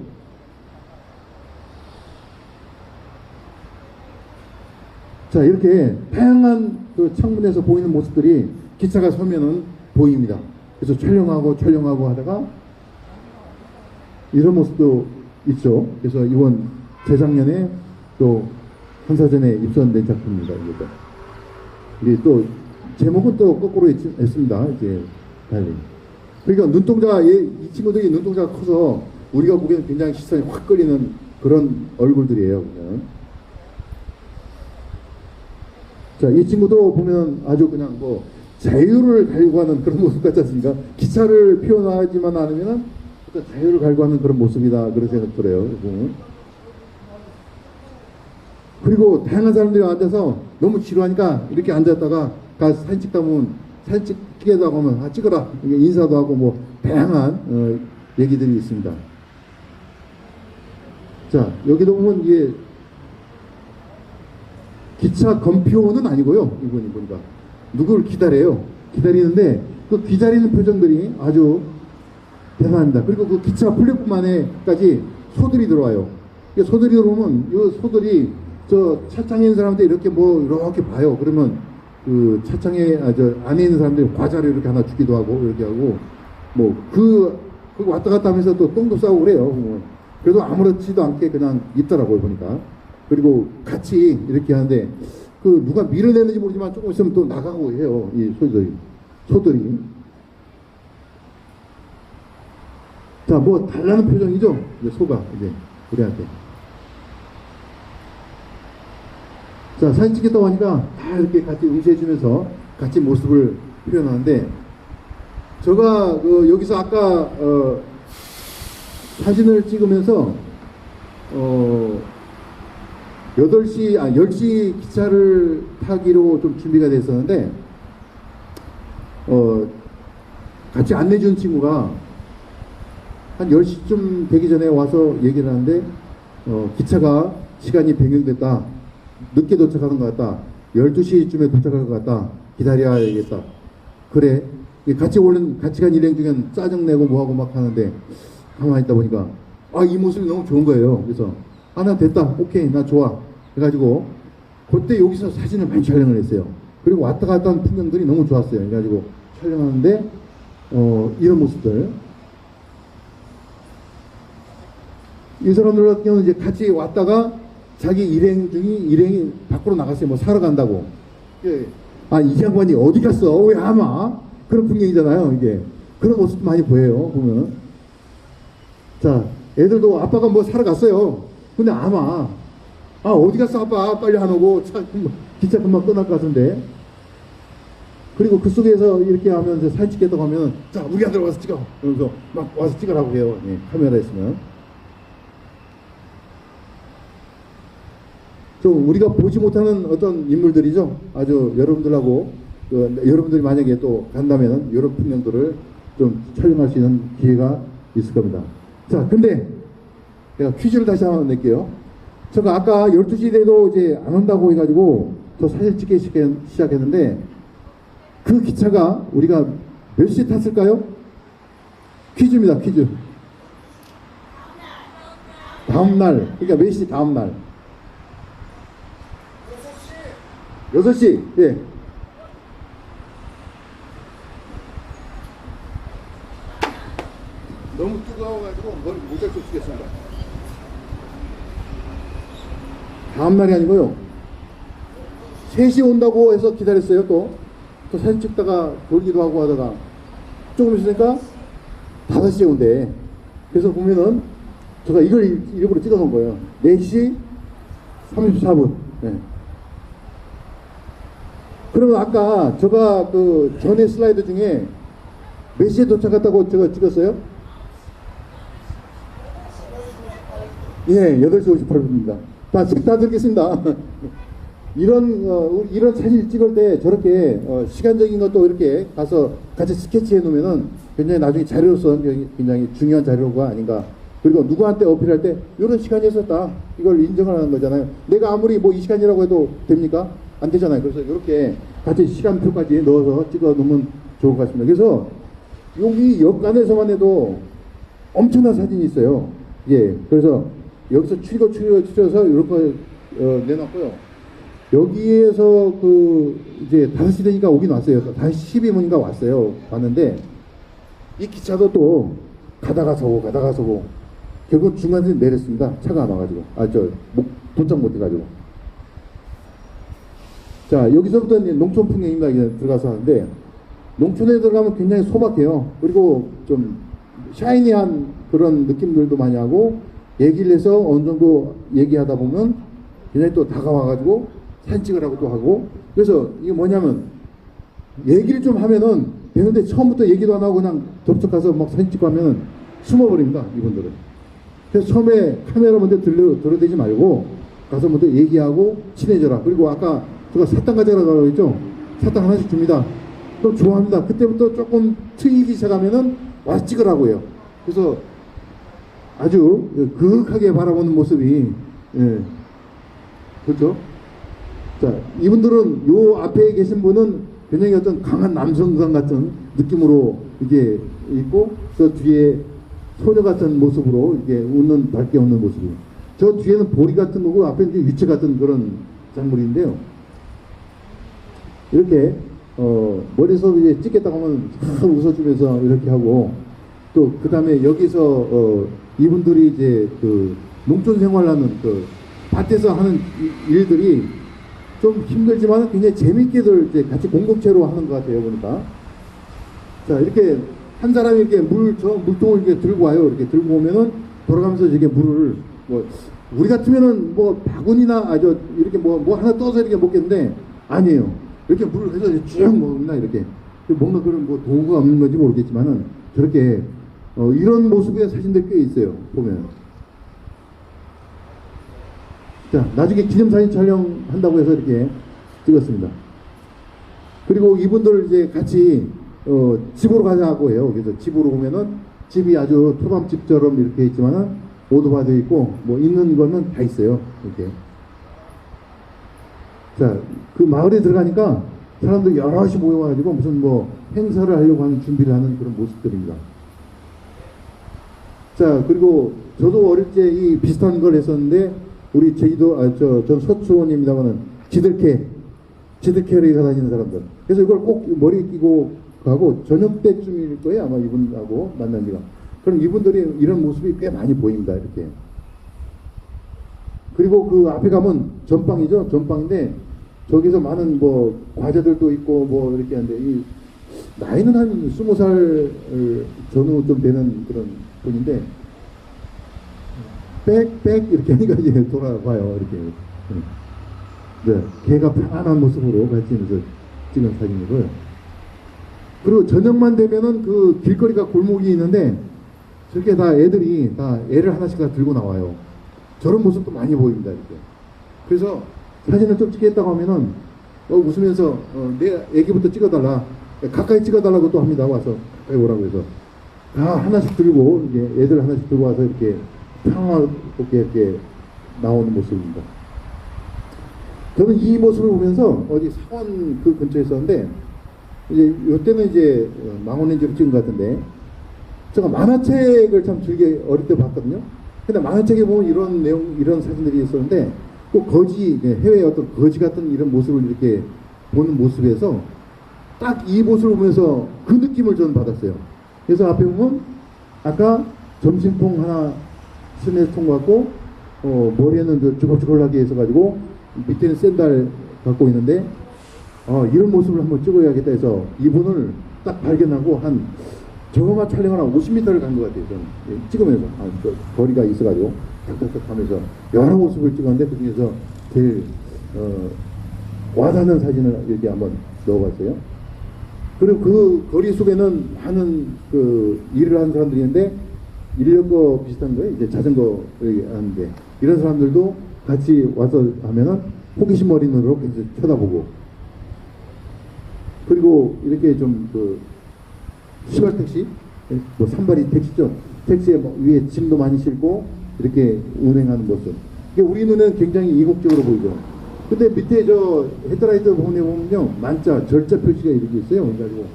Speaker 1: 자, 이렇게 다양한 그 창문에서 보이는 모습들이 기차가 서면은 보입니다. 그래서 촬영하고 하다가 이런 모습도 있죠. 그래서 이번 재작년에 또 한사전에 입선된 작품입니다. 이게 또 제목은 또 거꾸로 했습니다. 이제 달리. 그러니까 눈동자가 이 친구들이 눈동자가 커서 우리가 보기에는 굉장히 시선이 확 끌리는 그런 얼굴들이에요. 그냥. 자, 이 친구도 보면 아주 그냥 뭐 자유를 갈구하는 그런 모습 같지 않습니까? 기차를 표현하지만 않으면 자유를 갈구하는 그런 모습이다, 그런 생각 들어요. 그리고 다양한 사람들이 앉아서 너무 지루하니까 이렇게 앉았다가 가서 사진 찍다 보면 사진 찍게도 하면 찍어라 인사도 하고 뭐 다양한 얘기들이 있습니다. 자, 여기도 보면 이게 기차 검표는 아니고요. 이분이 보니까 누구를 기다리는데 그 기다리는 표정들이 아주 대단합니다. 그리고 그 기차 플랫폼 안에까지 소들이 들어와요. 소들이 들어오면 이 소들이 저 차창에 있는 사람들 이렇게 봐요. 그러면 그 차창에 저 안에 있는 사람들이 과자를 이렇게 하나 주기도 하고 이렇게 하고 그 왔다 갔다 하면서 또 똥도 싸고 그래요. 그래도 아무렇지도 않게 그냥 있더라고요, 보니까. 그리고 같이 이렇게 하는데 그 누가 밀어내는지 모르지만 조금 있으면 또 나가고 해요. 이 소들이. 자, 뭐 달라는 표정이죠. 이제 소가 이제 우리한테. 자, 사진 찍겠다고 하니까 다 이렇게 같이 응시해주면서 같이 모습을 표현하는데, 제가 여기서 아까 사진을 찍으면서 10시 기차를 타기로 좀 준비가 됐었는데 같이 안내준 친구가 한 10시쯤 되기 전에 와서 얘기를 하는데 기차가 시간이 변경됐다. 늦게 도착하는 것 같다. 12시쯤에 도착할 것 같다. 기다려야겠다. 그래. 같이 간 일행 중엔 짜증내고 뭐하고 막 하는데 가만히 있다 보니까 이 모습이 너무 좋은 거예요. 그래서 나 됐다, 오케이, 나 좋아 해가지고 그때 여기서 사진을 많이 촬영을 했어요. 그리고 왔다 갔다 하는 풍경들이 너무 좋았어요. 그래가지고 촬영하는데 이런 모습들, 이 사람들 같은 경우는 이제 같이 왔다가 자기 일행이 밖으로 나갔어요. 뭐 사러 간다고. 예. 이 양반이 어디 갔어? 왜 안 와? 그런 풍경이잖아요. 이게 그런 모습도 많이 보여요. 보면. 자, 애들도 아빠가 뭐 사러 갔어요. 근데 안 와. 어디 갔어 아빠? 빨리 안 오고 기차 금방 끝날 것 같은데. 그리고 그 속에서 이렇게 하면서 사진 찍겠다고 하면, 자, 우리 아들 와서 찍어. 그러면서 막 와서 찍으라고 해요. 예, 카메라 있으면. 좀 우리가 보지 못하는 어떤 인물들이죠. 아주 여러분들하고, 여러분들이 만약에 또 간다면은 이런 풍경들을 좀 촬영할 수 있는 기회가 있을 겁니다. 자, 근데 제가 퀴즈를 다시 한번 낼게요. 제가 아까 12시 돼도 이제 안 온다고 해가지고 저 사진 찍기 시작했는데, 그 기차가 우리가 몇 시에 탔을까요? 퀴즈입니다, 퀴즈. 다음날, 그러니까 몇 시 다음날? 6시. 예. 너무 뜨거워가지고 머리 모자를 좀 쓰겠습니다. 다음날이 아니고요, 3시 온다고 해서 기다렸어요. 또 사진 찍다가 돌기도 하고 하다가 조금 있으니까 5시에 온대. 그래서 보면은 제가 이걸 일부러 찍어 놓은 거예요. 4시 34분. 네. 그러면 아까 제가 그 전에 슬라이드 중에 몇 시에 도착했다고 제가 찍었어요? 예, 8시 58분입니다. 다 듣겠습니다. 이런 사진을 찍을 때 저렇게 시간적인 것도 이렇게 가서 같이 스케치해 놓으면은 굉장히 나중에 자료로서 굉장히 중요한 자료가 아닌가. 그리고 누구한테 어필할 때 이런 시간이 있었다, 이걸 인정을 하는 거잖아요. 내가 아무리 뭐 이 시간이라고 해도 됩니까? 안 되잖아요. 그래서 이렇게 같이 시간표까지 넣어서 찍어 놓으면 좋을 것 같습니다. 그래서 여기 역 안에서만 해도 엄청난 사진이 있어요. 예, 그래서 여기서 추려서 이렇게 내놨고요. 여기에서 이제 5시 되니까 오긴 왔어요. 5시 12분인가 왔어요. 왔는데 이 기차도 또 가다가 서고 결국 중간에 내렸습니다. 차가 안 와가지고. 도착 못 해가지고. 자, 여기서부터 농촌 풍경입니다. 들어가서 하는데, 농촌에 들어가면 굉장히 소박해요. 그리고 좀 샤이니한 그런 느낌들도 많이 하고, 얘기를 해서 어느 정도 얘기하다 보면 굉장히 또 다가와가지고 사진 찍으라고 또 하고. 그래서 이게 뭐냐면, 얘기를 좀 하면은 되는데 처음부터 얘기도 안 하고 그냥 접촉 가서 막 사진 찍고 하면은 숨어버립니다, 이분들은. 그래서 처음에 카메라 먼저 들어대지 말고 가서 먼저 얘기하고 친해져라. 그리고 아까 제가 사탕 가져가라고 했죠? 사탕 하나씩 줍니다. 또 좋아합니다. 그때부터 조금 트이기 시작하면은 와서 찍으라고 해요. 그래서 아주 그윽하게 바라보는 모습이, 예, 그렇죠? 자, 이분들은 요 앞에 계신 분은 굉장히 어떤 강한 남성상 같은 느낌으로 이게 있고, 저 뒤에 소녀 같은 모습으로 이게 밝게 웃는 모습이에요. 저 뒤에는 보리 같은 거고 앞에 이제 유채 같은 그런 작물인데요. 이렇게 머리에서 이제 찍겠다고 하면 참 웃어주면서 이렇게 하고, 또 그 다음에 여기서 이분들이 이제 농촌 생활하는 밭에서 하는 일들이 좀 힘들지만 굉장히 재밌게들 이제 같이 공동체로 하는 것 같아요, 보니까. 자, 이렇게 한 사람이 이렇게 물통을 이렇게 들고 와요. 이렇게 들고 오면은 돌아가면서 이렇게 물을, 우리 같으면은 바구니나 이렇게 뭐 하나 떠서 이렇게 먹겠는데, 아니에요. 이렇게 물을 해서 쭉 먹나, 이렇게. 뭔가 그런 도구가 없는 건지 모르겠지만은 저렇게 이런 모습의 사진들 꽤 있어요, 보면. 자, 나중에 기념사진 촬영한다고 해서 이렇게 찍었습니다. 그리고 이분들 이제 같이 집으로 가자고 해요. 그래서 집으로 오면은 집이 아주 토밤집처럼 이렇게 있지만은 오도가 되어 있고, 있는 거는 다 있어요. 이렇게. 자, 그 마을에 들어가니까 사람들 여럿이 모여가지고 무슨 행사를 하려고 하는 준비를 하는 그런 모습들입니다. 자, 그리고 저도 어릴 때 이 비슷한 걸 했었는데 우리 제주도 전 서초원입니다만은 지들캐를 다니는 사람들. 그래서 이걸 꼭 머리에 끼고 가고 저녁 때쯤일 거예요 아마 이분하고 만난 지가. 그럼 이분들이 이런 모습이 꽤 많이 보입니다 이렇게. 그리고 그 앞에 가면 전방이죠. 전방인데 저기서 많은 뭐 과자들도 있고 뭐 이렇게 하는데 이 나이는 한 20살 전후 좀 되는 그런 분인데 빽빽 이렇게 하니까 이제 돌아봐요 이렇게. 네, 걔가 편안한 모습으로 같이 있면서 찍은 사진이고요. 그리고 저녁만 되면은 그 길거리가 골목이 있는데 저렇게 다 애들이 다 애를 하나씩 다 들고 나와요. 저런 모습도 많이 보입니다 이렇게. 그래서 사진을 좀 찍겠다고 하면은 웃으면서 내 애기부터 찍어달라, 가까이 찍어달라고 또 합니다. 와서 가까이 오라고 해서 다 하나씩 들고 이제 애들 하나씩 들고 와서 이렇게 평화롭게 이렇게 나오는 모습입니다. 저는 이 모습을 보면서 어디 상원 그 근처에 있었는데 이제 이때는 이제 망원렌즈로 찍은 것 같은데 제가 만화책을 참 즐겨 어릴 때 봤거든요. 근데 만화책에 보면 이런 내용 이런 사진들이 있었는데 꼭 거지 해외의 어떤 거지 같은 이런 모습을 이렇게 보는 모습에서 딱 이 모습을 보면서 그 느낌을 저는 받았어요. 그래서 앞에 보면 아까 점심통 하나 스낵통 갖고 머리에는 주걱주걱하게 해서가지고 밑에는 샌들 갖고 있는데 이런 모습을 한번 찍어야겠다 해서 이분을 딱 발견하고 한 저거만 촬영을 한 50m를 간 것 같아요. 저는 찍으면서 거리가 있어가지고 탁탁탁 하면서 여러 모습을 찍었는데 그 중에서 제일 와닿는 사진을 이렇게 한번 넣어봤어요. 그리고 그 거리 속에는 많은 그 일을 하는 사람들이 있는데 인력거 비슷한 거예요. 이제 자전거 하는데 이런 사람들도 같이 와서 하면은 호기심 어린 눈으로 계속 쳐다보고, 그리고 이렇게 좀 그 시발 택시, 뭐 산발이 택시죠. 택시에 뭐 위에 짐도 많이 싣고 이렇게 운행하는 모습. 이게 우리 눈에는 굉장히 이국적으로 보이죠. 근데 밑에 저 헤드라이트 부분에 보면요, 만자, 절자 표시가 이렇게 있어요. 그래가지고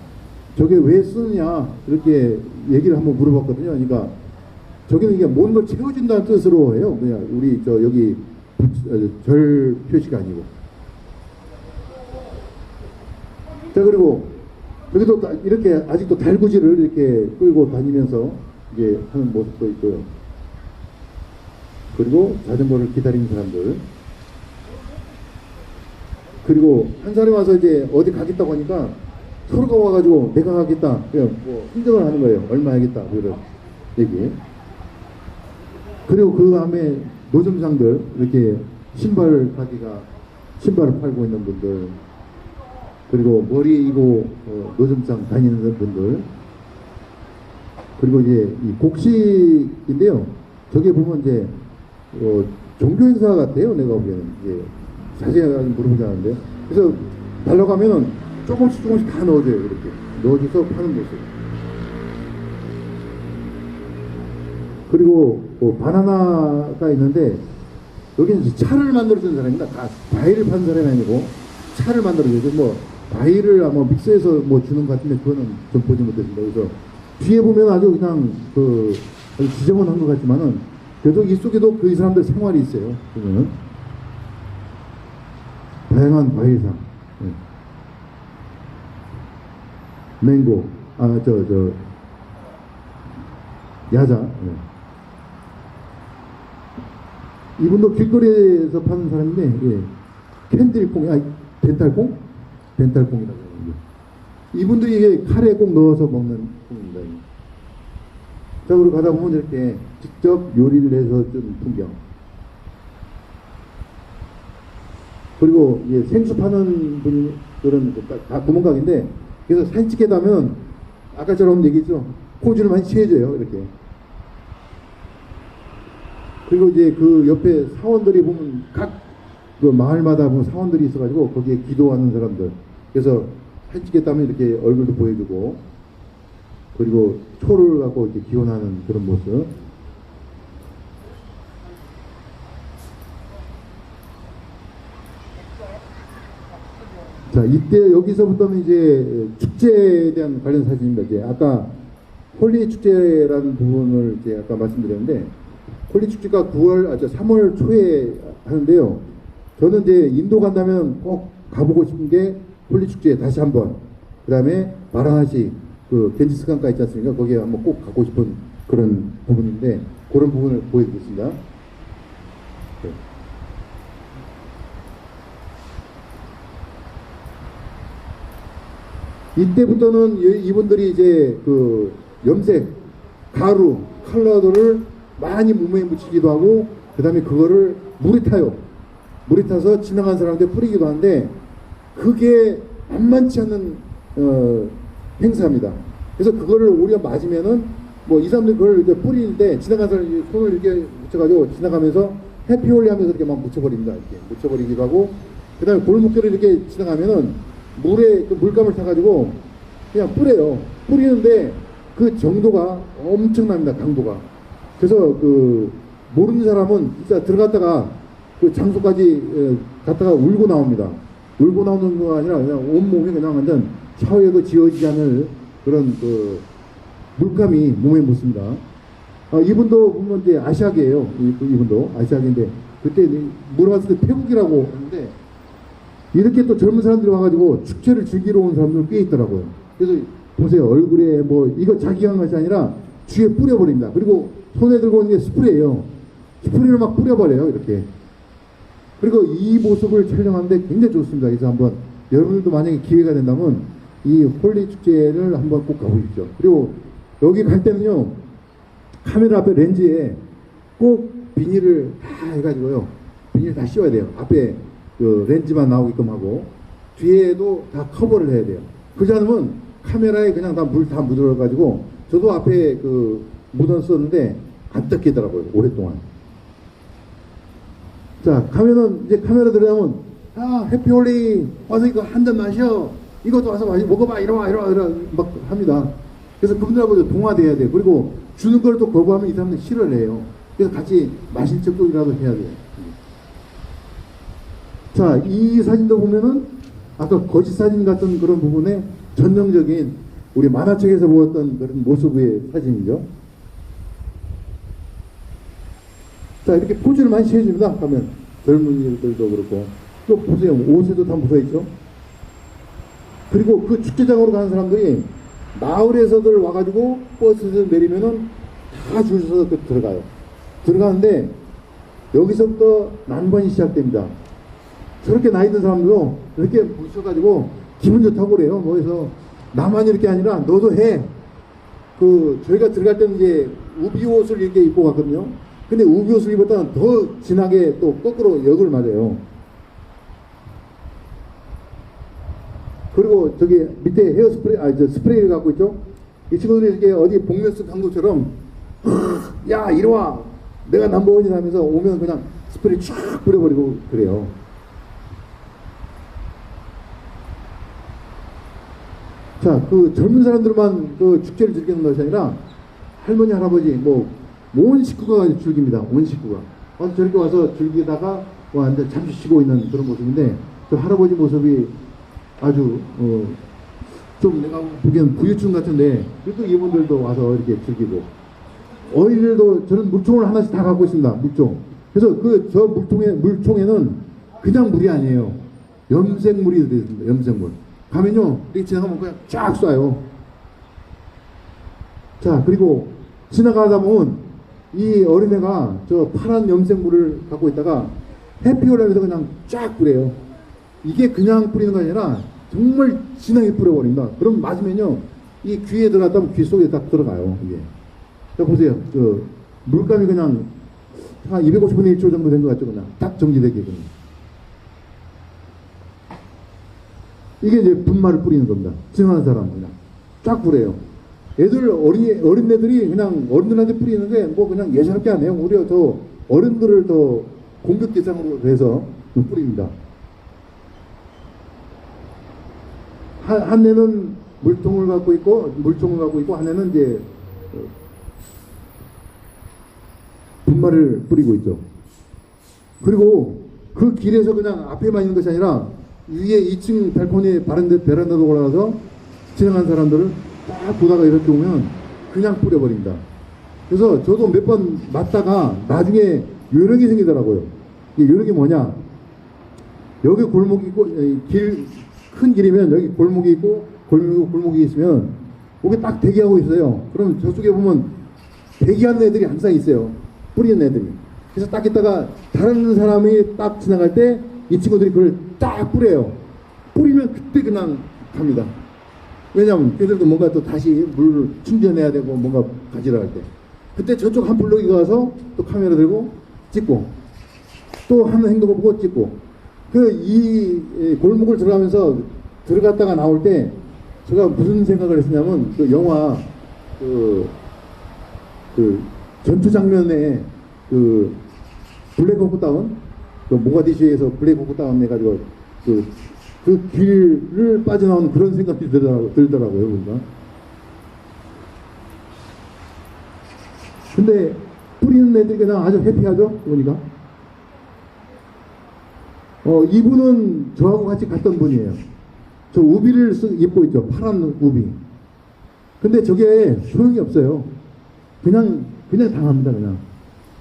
Speaker 1: 저게 왜 쓰느냐 이렇게 얘기를 한번 물어봤거든요. 그러니까 저기는 이게 뭔가 채워준다는 뜻으로 해요. 그냥 우리 저 여기 절 표시가 아니고. 자, 그리고 여기도 이렇게 아직도 달구지를 이렇게 끌고 다니면서 이제 하는 모습도 있고요. 그리고 자전거를 기다리는 사람들. 그리고 한 사람이 와서 이제 어디 가겠다고 하니까 서로가 와가지고 내가 가겠다. 그냥 뭐 흥정을 하는 거예요. 얼마 하겠다. 그런 얘기. 그리고 그 다음에 노점상들 이렇게 신발 가게가 신발을 팔고 있는 분들, 그리고 머리 이고 노점상 다니는 분들, 그리고 이제 이 곡식인데요. 저게 보면 이제 종교 행사 같아요. 내가 보기에는 이제 자세하게 물어보지 않는데, 그래서 달라고 하면은 조금씩 다 넣어줘요. 이렇게 넣어줘서 파는 모습. 그리고 바나나가 있는데 여기는 차를 만들어주는 사람입니다. 다 과일을 파는 사람이 아니고 차를 만들어주죠. 뭐 과일을 아마 믹스해서 뭐 주는 것 같은데 그거는 좀 보지 못했습니다. 그래서 뒤에 보면 아주 그냥 아주 지저분한 것 같지만은 그래도 이 속에도 그 이 사람들 생활이 있어요. 보면은 다양한 과일상, 맹고, 야자. 이분도 길거리에서 파는 사람인데, 캔들콩, 벤탈콩? 벤탈콩이라고 하는 게. 이분들이 이게 카레에 꼭 넣어서 먹는 콩입니다. 자, 그리고 가다 보면 이렇게 직접 요리를 해서 준 풍경. 그리고 생수 파는 분들은 다 구멍가게인데, 그래서 사진 찍게 되면 아까처럼 얘기했죠. 포즈를 많이 취해줘요. 이렇게. 그리고 이제 그 옆에 사원들이 보면 각 그 마을마다 보면 사원들이 있어가지고 거기에 기도하는 사람들. 그래서 사진 찍겠다면 이렇게 얼굴도 보여주고, 그리고 초를 갖고 이렇게 기원하는 그런 모습. 자, 이때 여기서부터는 이제 축제에 대한 관련 사진입니다. 이제 아까 홀리 축제라는 부분을 이제 아까 말씀드렸는데, 홀리 축제가 3월 초에 하는데요. 저는 이제 인도 간다면 꼭 가보고 싶은 게 홀리 축제 다시 한번. 그 다음에 바라나시 그 겐지스강가 있지 않습니까? 거기에 한번 꼭 가고 싶은 그런 부분인데 그런 부분을 보여드리겠습니다. 네. 이때부터는 이분들이 이제 그 염색, 가루, 컬러들을 많이 몸에 묻히기도 하고 그 다음에 그거를 물에 타요. 물에 타서 지나간 사람한테 뿌리기도 하는데 그게 만만치 않은 행사입니다. 그래서 그거를 오히려 맞으면은 뭐 이 사람들이 그걸 이제 뿌리는데 지나간 사람이 손을 이렇게 묻혀가지고 지나가면서 해피홀리 하면서 이렇게 막 묻혀버립니다. 이렇게 묻혀버리기도 하고 그 다음에 골목길을 이렇게 지나가면은 물에 그 물감을 타가지고 그냥 뿌려요. 뿌리는데 그 정도가 엄청납니다. 강도가. 그래서 그 모르는 사람은 진짜 들어갔다가 그 장소까지 갔다가 울고 나옵니다. 울고 나오는 거 아니라 그냥 온몸이 그냥 완전 샤워에도 지워지지 않을 그런 그 물감이 몸에 묻습니다. 이분도 보면 이제 아시아계예요. 이분도 아시아계인데 그때 물어봤을 때 태국이라고 하는데 이렇게 또 젊은 사람들이 와가지고 축제를 즐기러 온 사람들 꽤 있더라고요. 그래서 보세요. 얼굴에 뭐 이거 자기가 한 것이 아니라 주위에 뿌려버립니다. 그리고 손에 들고 오는 게 스프레이예요. 스프레이를 막 뿌려버려요. 이렇게. 그리고 이 모습을 촬영하는데 굉장히 좋습니다. 그래서 한번 여러분들도 만약에 기회가 된다면 이 홀리 축제를 한번 꼭 가보십시오. 그리고 여기 갈 때는요. 카메라 앞에 렌즈에 꼭 비닐을 다 해가지고요. 비닐 다 씌워야 돼요. 앞에 그 렌즈만 나오게끔 하고 뒤에도 다 커버를 해야 돼요. 그러지 않으면 카메라에 그냥 다 물 다 묻어가지고 저도 앞에 그 묻었었는데 안 닦이더라고요. 오랫동안. 자, 가면은 이제 카메라 들어가면 해피홀리 와서 이거 한 잔 마셔. 이것도 와서 먹어봐. 이러와 막 합니다. 그래서 그분들하고 동화돼야 돼요. 그리고 주는 걸 또 거부하면 이 사람들 싫어를 해요. 그래서 같이 마실 적이라도 해야 돼요. 자, 이 사진도 보면은 아까 거짓 사진 같은 그런 부분에 전형적인 우리 만화책에서 보았던 그런 모습의 사진이죠. 자, 이렇게 포즈를 많이 취해줍니다. 하면 젊은이들도 그렇고 또 보세요. 옷에도 다 묻어있죠. 그리고 그 축제장으로 가는 사람들이 마을에서들 와가지고 버스에서 내리면은 다 줄 서서 들어가요. 들어가는데 여기서부터 난관이 시작됩니다. 저렇게 나이 든 사람들도 이렇게 모셔가지고 기분 좋다고 그래요. 뭐 해서 나만 이렇게 아니라 너도 해. 그 저희가 들어갈 때는 이제 우비 옷을 이렇게 입고 갔거든요. 근데 우비 옷을 입었다는 더 진하게 또 거꾸로 역을 맞아요. 그리고 저기 밑에 헤어스프레이, 스프레이를 갖고 있죠. 이 친구들이 이렇게 어디 복면 쓴 강도처럼 야 이리와 내가 넘버원이다 하면서 오면 그냥 스프레이 쫙 뿌려버리고 그래요. 자, 그 젊은 사람들만 그 축제를 즐기는 것이 아니라 할머니, 할아버지, 온 식구가 즐깁니다. 온 식구가. 저렇게 와서 즐기다가 완전 잠시 쉬고 있는 그런 모습인데, 저 할아버지 모습이 아주, 좀 내가 보기엔 부유층 같은데, 그래도 이분들도 와서 이렇게 즐기고, 어린이들도 저는 물총을 하나씩 다 갖고 있습니다. 물총. 그래서 저 물총에는 그냥 물이 아니에요. 염색물이 들어있습니다. 염색물. 가면요, 이렇게 지나가면 그냥 쫙 쏴요. 자, 그리고 지나가다 보면 이 어린애가 저 파란 염색물을 갖고 있다가 해피홀 하면서 그냥 쫙 뿌려요. 이게 그냥 뿌리는 거 아니라 정말 진하게 뿌려버립니다. 그럼 맞으면요, 이 귀에 들어갔다면 귀 속에 딱 들어가요. 이게. 자, 보세요. 물감이 그냥 한 250분의 1초 정도 된 것 같죠. 그냥 딱 정지되게. 그냥. 이게 이제 분말을 뿌리는 겁니다. 지나가는 사람 그냥 쫙 뿌려요. 어린애들이 그냥 어른들한테 뿌리는데 그냥 예사롭게 안 해요. 오히려 더 어른들을 더 공격 대상으로 해서 뿌립니다. 한 애는 물총을 갖고 있고 한 애는 이제 분말을 뿌리고 있죠. 그리고 그 길에서 그냥 앞에만 있는 것이 아니라 위에 2층 발코니에 베란다도 올라가서 지나간 사람들을 딱 보다가 이렇게 오면 그냥 뿌려버립니다. 그래서 저도 몇 번 맞다가 나중에 요령이 생기더라고요. 이 요령이 뭐냐? 여기 골목이 있고, 큰 길이면 여기 골목이 있고, 골목이 있으면, 거기 딱 대기하고 있어요. 그럼 저쪽에 보면 대기하는 애들이 항상 있어요. 뿌리는 애들이. 그래서 딱 있다가 다른 사람이 딱 지나갈 때 이 친구들이 그걸 딱 뿌려요. 뿌리면 그때 그냥 갑니다. 왜냐면 걔들도 뭔가 또 다시 물을 충전해야 되고 뭔가 가지러 갈 때. 그때 저쪽 한 블록이 가서 또 카메라 들고 찍고 또 하는 행동을 보고 찍고 이 골목을 들어가면서 들어갔다가 나올 때 제가 무슨 생각을 했었냐면 그 영화 그 전투 장면에 그 블랙 호크 다운 그 모가디슈에서 블랙 호크 다운 해가지고 그 길을 빠져나오는 그런 생각이 들더라고요 보니까. 근데 뿌리는 애들이 그냥 아주 해피하죠 보니까. 이분은 저하고 같이 갔던 분이에요. 저 우비를 입고 있죠. 파란 우비. 근데 저게 소용이 없어요. 그냥 당합니다 그냥.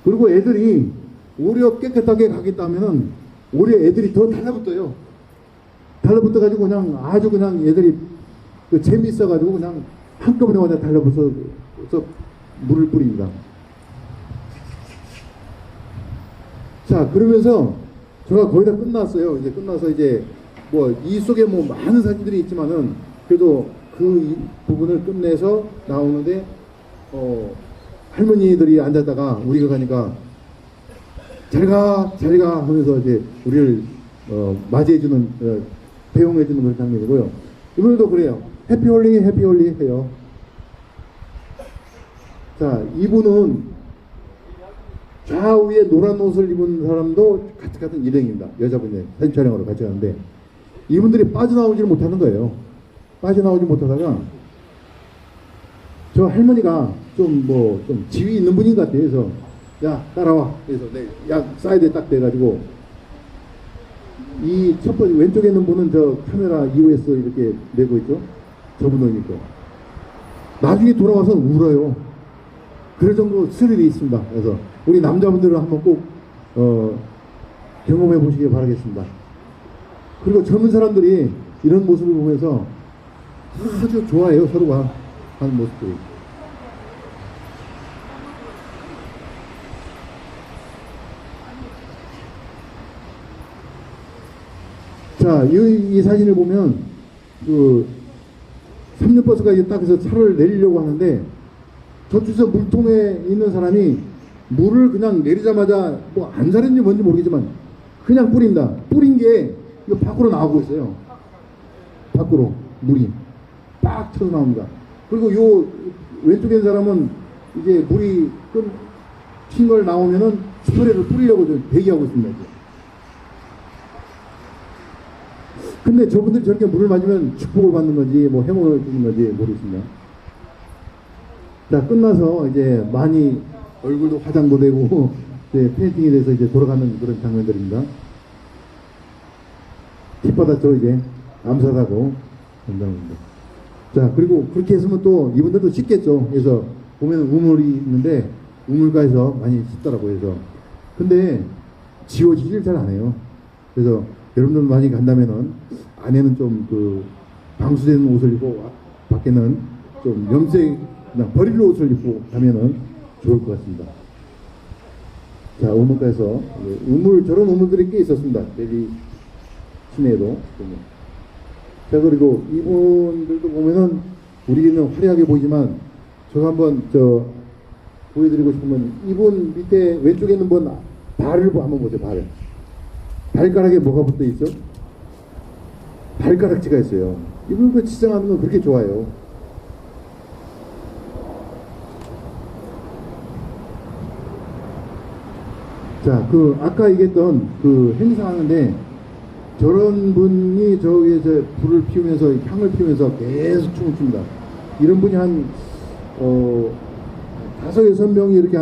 Speaker 1: 그리고 애들이 오히려 깨끗하게 가겠다 하면은 오히려 애들이 더 달라붙어요. 달라붙어가지고 그냥 아주 그냥 애들이 그 재미있어가지고 그냥 한꺼번에 그냥 달라붙어서 물을 뿌립니다. 자, 그러면서 제가 거의 다 끝났어요. 이제 끝나서 이제 뭐 이 속에 뭐 많은 사진들이 있지만은 그래도 그 부분을 끝내서 나오는데 할머니들이 앉았다가 우리가 가니까 잘가 하면서 이제 우리를 맞이해주는 배웅해주는 그런 장면이고요. 이분들도 그래요. 해피홀리 해요. 자, 이분은 좌우에 노란 옷을 입은 사람도 같은 일행입니다. 여자분이 사진 촬영하러 같이 가는데 이분들이 빠져나오지를 못하는 거예요. 빠져나오지 못하다가 저 할머니가 좀 지위 있는 분인 것 같아요. 그래서 야 따라와. 그래서 약 사이드에 딱 대가지고 이 첫 번째 왼쪽에 있는 분은 저 카메라 EOS 이렇게 내고 있죠. 저분은 있고 나중에 돌아와서 울어요. 그럴 정도 스릴이 있습니다. 그래서 우리 남자분들은 한번 꼭 경험해 보시기 바라겠습니다. 그리고 젊은 사람들이 이런 모습을 보면서 아주 좋아해요. 서로가 하는 모습들이. 자, 이 사진을 보면 그 3륜버스가 이제 딱 해서 차를 내리려고 하는데 저쪽에서 물통에 있는 사람이 물을 그냥 내리자마자 뭐 안 사는지 뭔지 모르겠지만 그냥 뿌립니다. 뿌린 게 이거 밖으로 나오고 있어요. 밖으로 물이 빡 튀어나옵니다. 그리고 요 왼쪽에 있는 사람은 이제 물이 튄 걸 나오면은 스프레이를 뿌리려고 좀 대기하고 있습니다. 이제. 근데 저분들이 저렇게 물을 맞으면 축복을 받는 건지 뭐 행운을 주는 건지 모르겠습니다. 자, 끝나서 이제 많이 얼굴도 화장도 되고 이제 페인팅이 돼서 이제 돌아가는 그런 장면들입니다. 뒷바닥으로 이제 암살하고 전장입니다. 자, 그리고 그렇게 했으면 또 이분들도 씻겠죠. 그래서 보면 우물이 있는데 우물가에서 많이 씻더라고요. 그래서 근데 지워지질 잘 안 해요. 그래서 여러분들 많이 간다면은 안에는 좀 그 방수되는 옷을 입고 밖에는 좀 염색 그냥 버릴 옷을 입고 가면은 좋을 것 같습니다. 자, 우물가에서 저런 우물들이 꽤 있었습니다. 델리 시내에도. 자, 그리고 이분들도 보면은 우리는 화려하게 보이지만 제가 한번 보여드리고 싶으면 이분 밑에 왼쪽에 있는 분 발을 한번 보세요. 발가락에 뭐가 붙어 있죠? 발가락지가 있어요. 이분 그 치장하는 건 그렇게 좋아요. 자, 아까 얘기했던 그 행사하는데 저런 분이 저기에서 불을 피우면서 향을 피우면서 계속 춤을 춥니다. 이런 분이 한 5-6명이 이렇게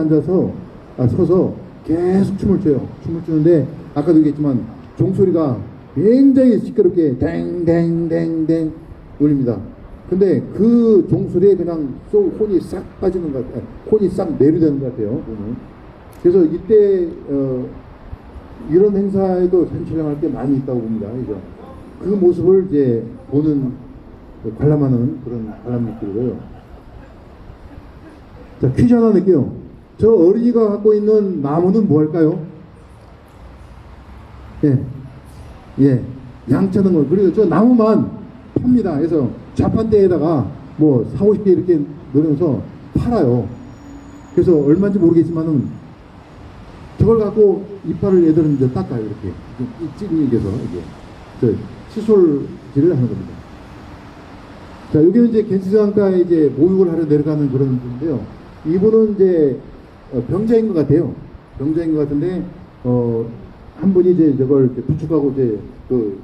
Speaker 1: 서서 계속 춤을 춰요. 춤을 추는데 아까도 얘기했지만 종소리가 굉장히 시끄럽게 댕댕댕댕 울립니다. 근데 그 종소리에 그냥 혼이 싹 빠지는 것 같아요. 혼이 싹 내려되는 것 같아요. 오늘. 그래서 이때 이런 행사에도 사진 촬영할 게 많이 있다고 봅니다. 그죠? 그 모습을 이제 보는 관람하는 그런 관람객들이고요. 자, 퀴즈 하나 낼게요. 저 어린이가 갖고 있는 나무는 뭐 할까요? 예, 예, 양치하는 거. 그리고 저 나무만 팝니다. 그래서 좌판대에다가 뭐 40, 50개 이렇게 넣으면서 팔아요. 그래서 얼마인지 모르겠지만은 저걸 갖고 이빨을 애들은 이제 닦아요. 이렇게 찌르기해서 이게 저 칫솔질을 하는 겁니다. 자, 여기는 이제 겐시상가에 이제 모욕을 하러 내려가는 그런 분인데요. 이분은 이제 병자인 것 같아요. 병자인 것 같은데 한 분이 이제 저걸 이렇게 부축하고 이제 그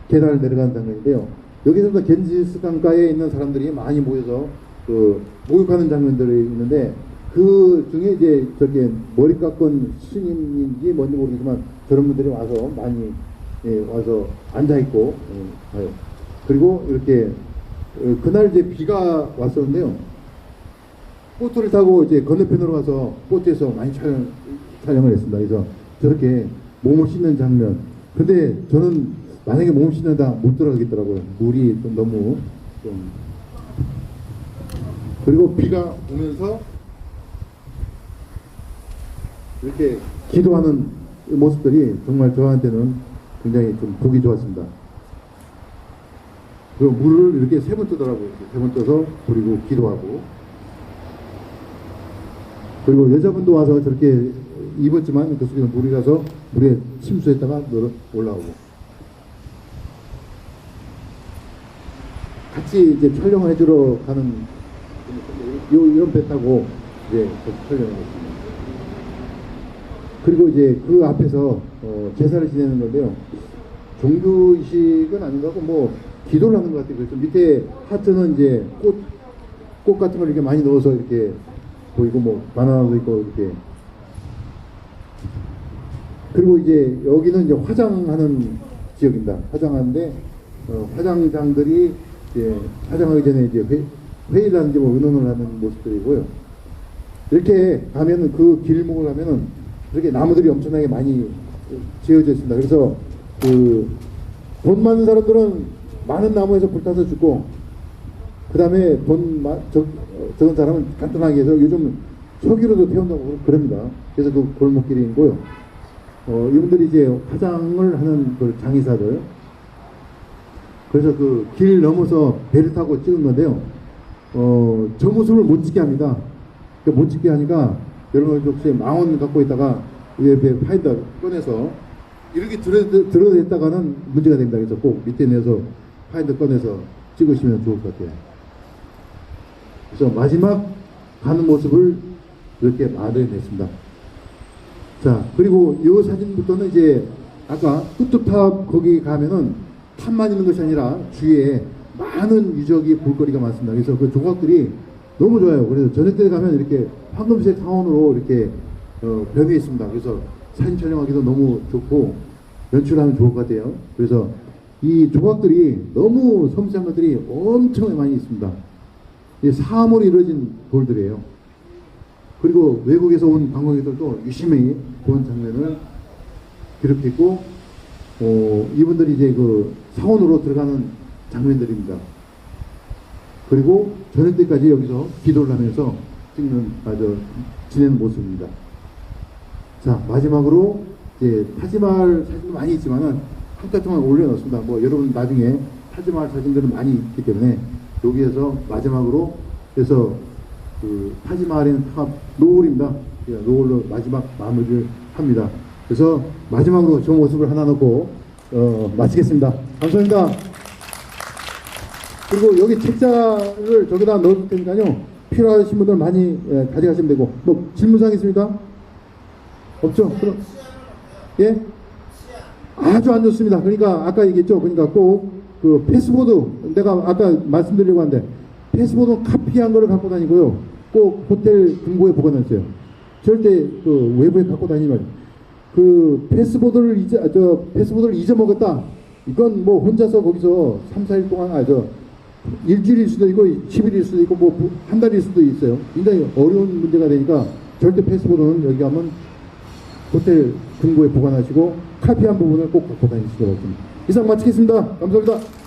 Speaker 1: 계단을 내려가는 장면인데요. 여기서도 겐지스강가에 있는 사람들이 많이 모여서 그 목욕하는 장면들이 있는데 그 중에 이제 저렇게 머리 깎은 스님인지 뭔지 모르겠지만 저런 분들이 와서 많이 와서 앉아 있고 가요. 그리고 이렇게 그날 이제 비가 왔었는데요. 보트를 타고 이제 건너편으로 가서 보트에서 많이 촬영을 했습니다. 그래서 저렇게 몸을 씻는 장면. 근데 저는 만약에 몸을 씻는다 못 들어가겠더라고요. 물이 좀 너무 좀. 그리고 비가 오면서 이렇게 기도하는 모습들이 정말 저한테는 굉장히 좀 보기 좋았습니다. 그 물을 이렇게 세 번 뜨더라고요. 세 번 떠서 그리고 기도하고. 그리고 여자분도 와서 저렇게 입었지만 그 속에 물이 가서 물에 침수했다가 올라오고. 같이 이제 촬영을 해주러 가는 이런 배 타고 이제 촬영을 했습니다. 그리고 이제 그 앞에서 제사를 지내는 건데요. 종교의식은 아닌 것 같고 뭐 기도를 하는 것 같아요. 그래서 밑에 하트는 이제 꽃 같은 걸 이렇게 많이 넣어서 이렇게 보이고 뭐 바나나도 있고 이렇게. 그리고 이제 여기는 이제 화장하는 지역입니다. 화장하는데 화장장들이 이제 화장하기 전에 이제 회의를 하는지 뭐 의논을 하는 모습들이고요. 이렇게 가면은 그 길목을 가면은 이렇게 나무들이 엄청나게 많이 지어져 있습니다. 그래서 그 돈 많은 사람들은 많은 나무에서 불타서 죽고, 그 다음에 적은 사람은 간단하게 해서 요즘 석유로도 태운다고 그럽니다. 그래서 그 골목길이고요. 이분들이 이제 화장을 하는 그 장의사들. 그래서 그 길 넘어서 배를 타고 찍은 건데요. 저 모습을 못 찍게 합니다. 못 찍게 하니까 여러분 혹시 망원 갖고 있다가 위에 파인더 꺼내서 이렇게 들어댔다가는 문제가 됩니다. 그래서 꼭 밑에 내서 파인더 꺼내서 찍으시면 좋을 것 같아요. 그래서 마지막 가는 모습을 이렇게 마련했습니다. 자, 그리고 이 사진부터는 이제 아까 뚝뚝탑 거기 가면은 탑만 있는 것이 아니라 주위에 많은 유적이 볼거리가 많습니다. 그래서 그 조각들이 너무 좋아요. 그래서 저녁 때 가면 이렇게 황금색 상온으로 이렇게 변해 있습니다. 그래서 사진 촬영하기도 너무 좋고 연출하면 좋을 것 같아요. 그래서 이 조각들이 너무 섬세한 것들이 엄청 많이 있습니다. 사암으로 이루어진 돌들이에요. 그리고 외국에서 온 관광객들도 유심히 본 장면을 기록했고, 이분들이 이제 그 상온으로 들어가는 장면들입니다. 그리고 저녁 때까지 여기서 기도를 하면서 지내는 모습입니다. 자, 마지막으로 이제 타지마할 사진도 많이 있지만은 한 가지만 올려놓습니다. 뭐 여러분 나중에 타지마할 사진들은 많이 있기 때문에 여기에서 마지막으로 해서 그 타지마할에는 탑 노을입니다. 노을로 마지막 마무리를 합니다. 그래서 마지막으로 저 모습을 하나 넣고 마치겠습니다. 감사합니다. 그리고 여기 책자를 저기다 넣어줄 테니까요. 필요하신 분들 많이 가져가시면 되고. 뭐 질문사항 있습니까? 없죠? 그럼 예? 아주 안 좋습니다. 그러니까 아까 얘기했죠. 그러니까 꼭 그 패스보드, 내가 아까 말씀드리려고 하는데 패스보드 카피한 거를 갖고 다니고요. 꼭 호텔 금고에 보관했어요. 절대 그 외부에 갖고 다니면 그 패스보드를 잊어먹었다. 이건 뭐 혼자서 거기서 3, 4일 동안 일주일일 수도 있고 10일일 수도 있고 뭐 한 달일 수도 있어요. 굉장히 어려운 문제가 되니까 절대 패스보드는 여기 가면 호텔 금고에 보관하시고 카피한 부분을 꼭 갖고 다니시기 바랍니다. 이상 마치겠습니다. 감사합니다.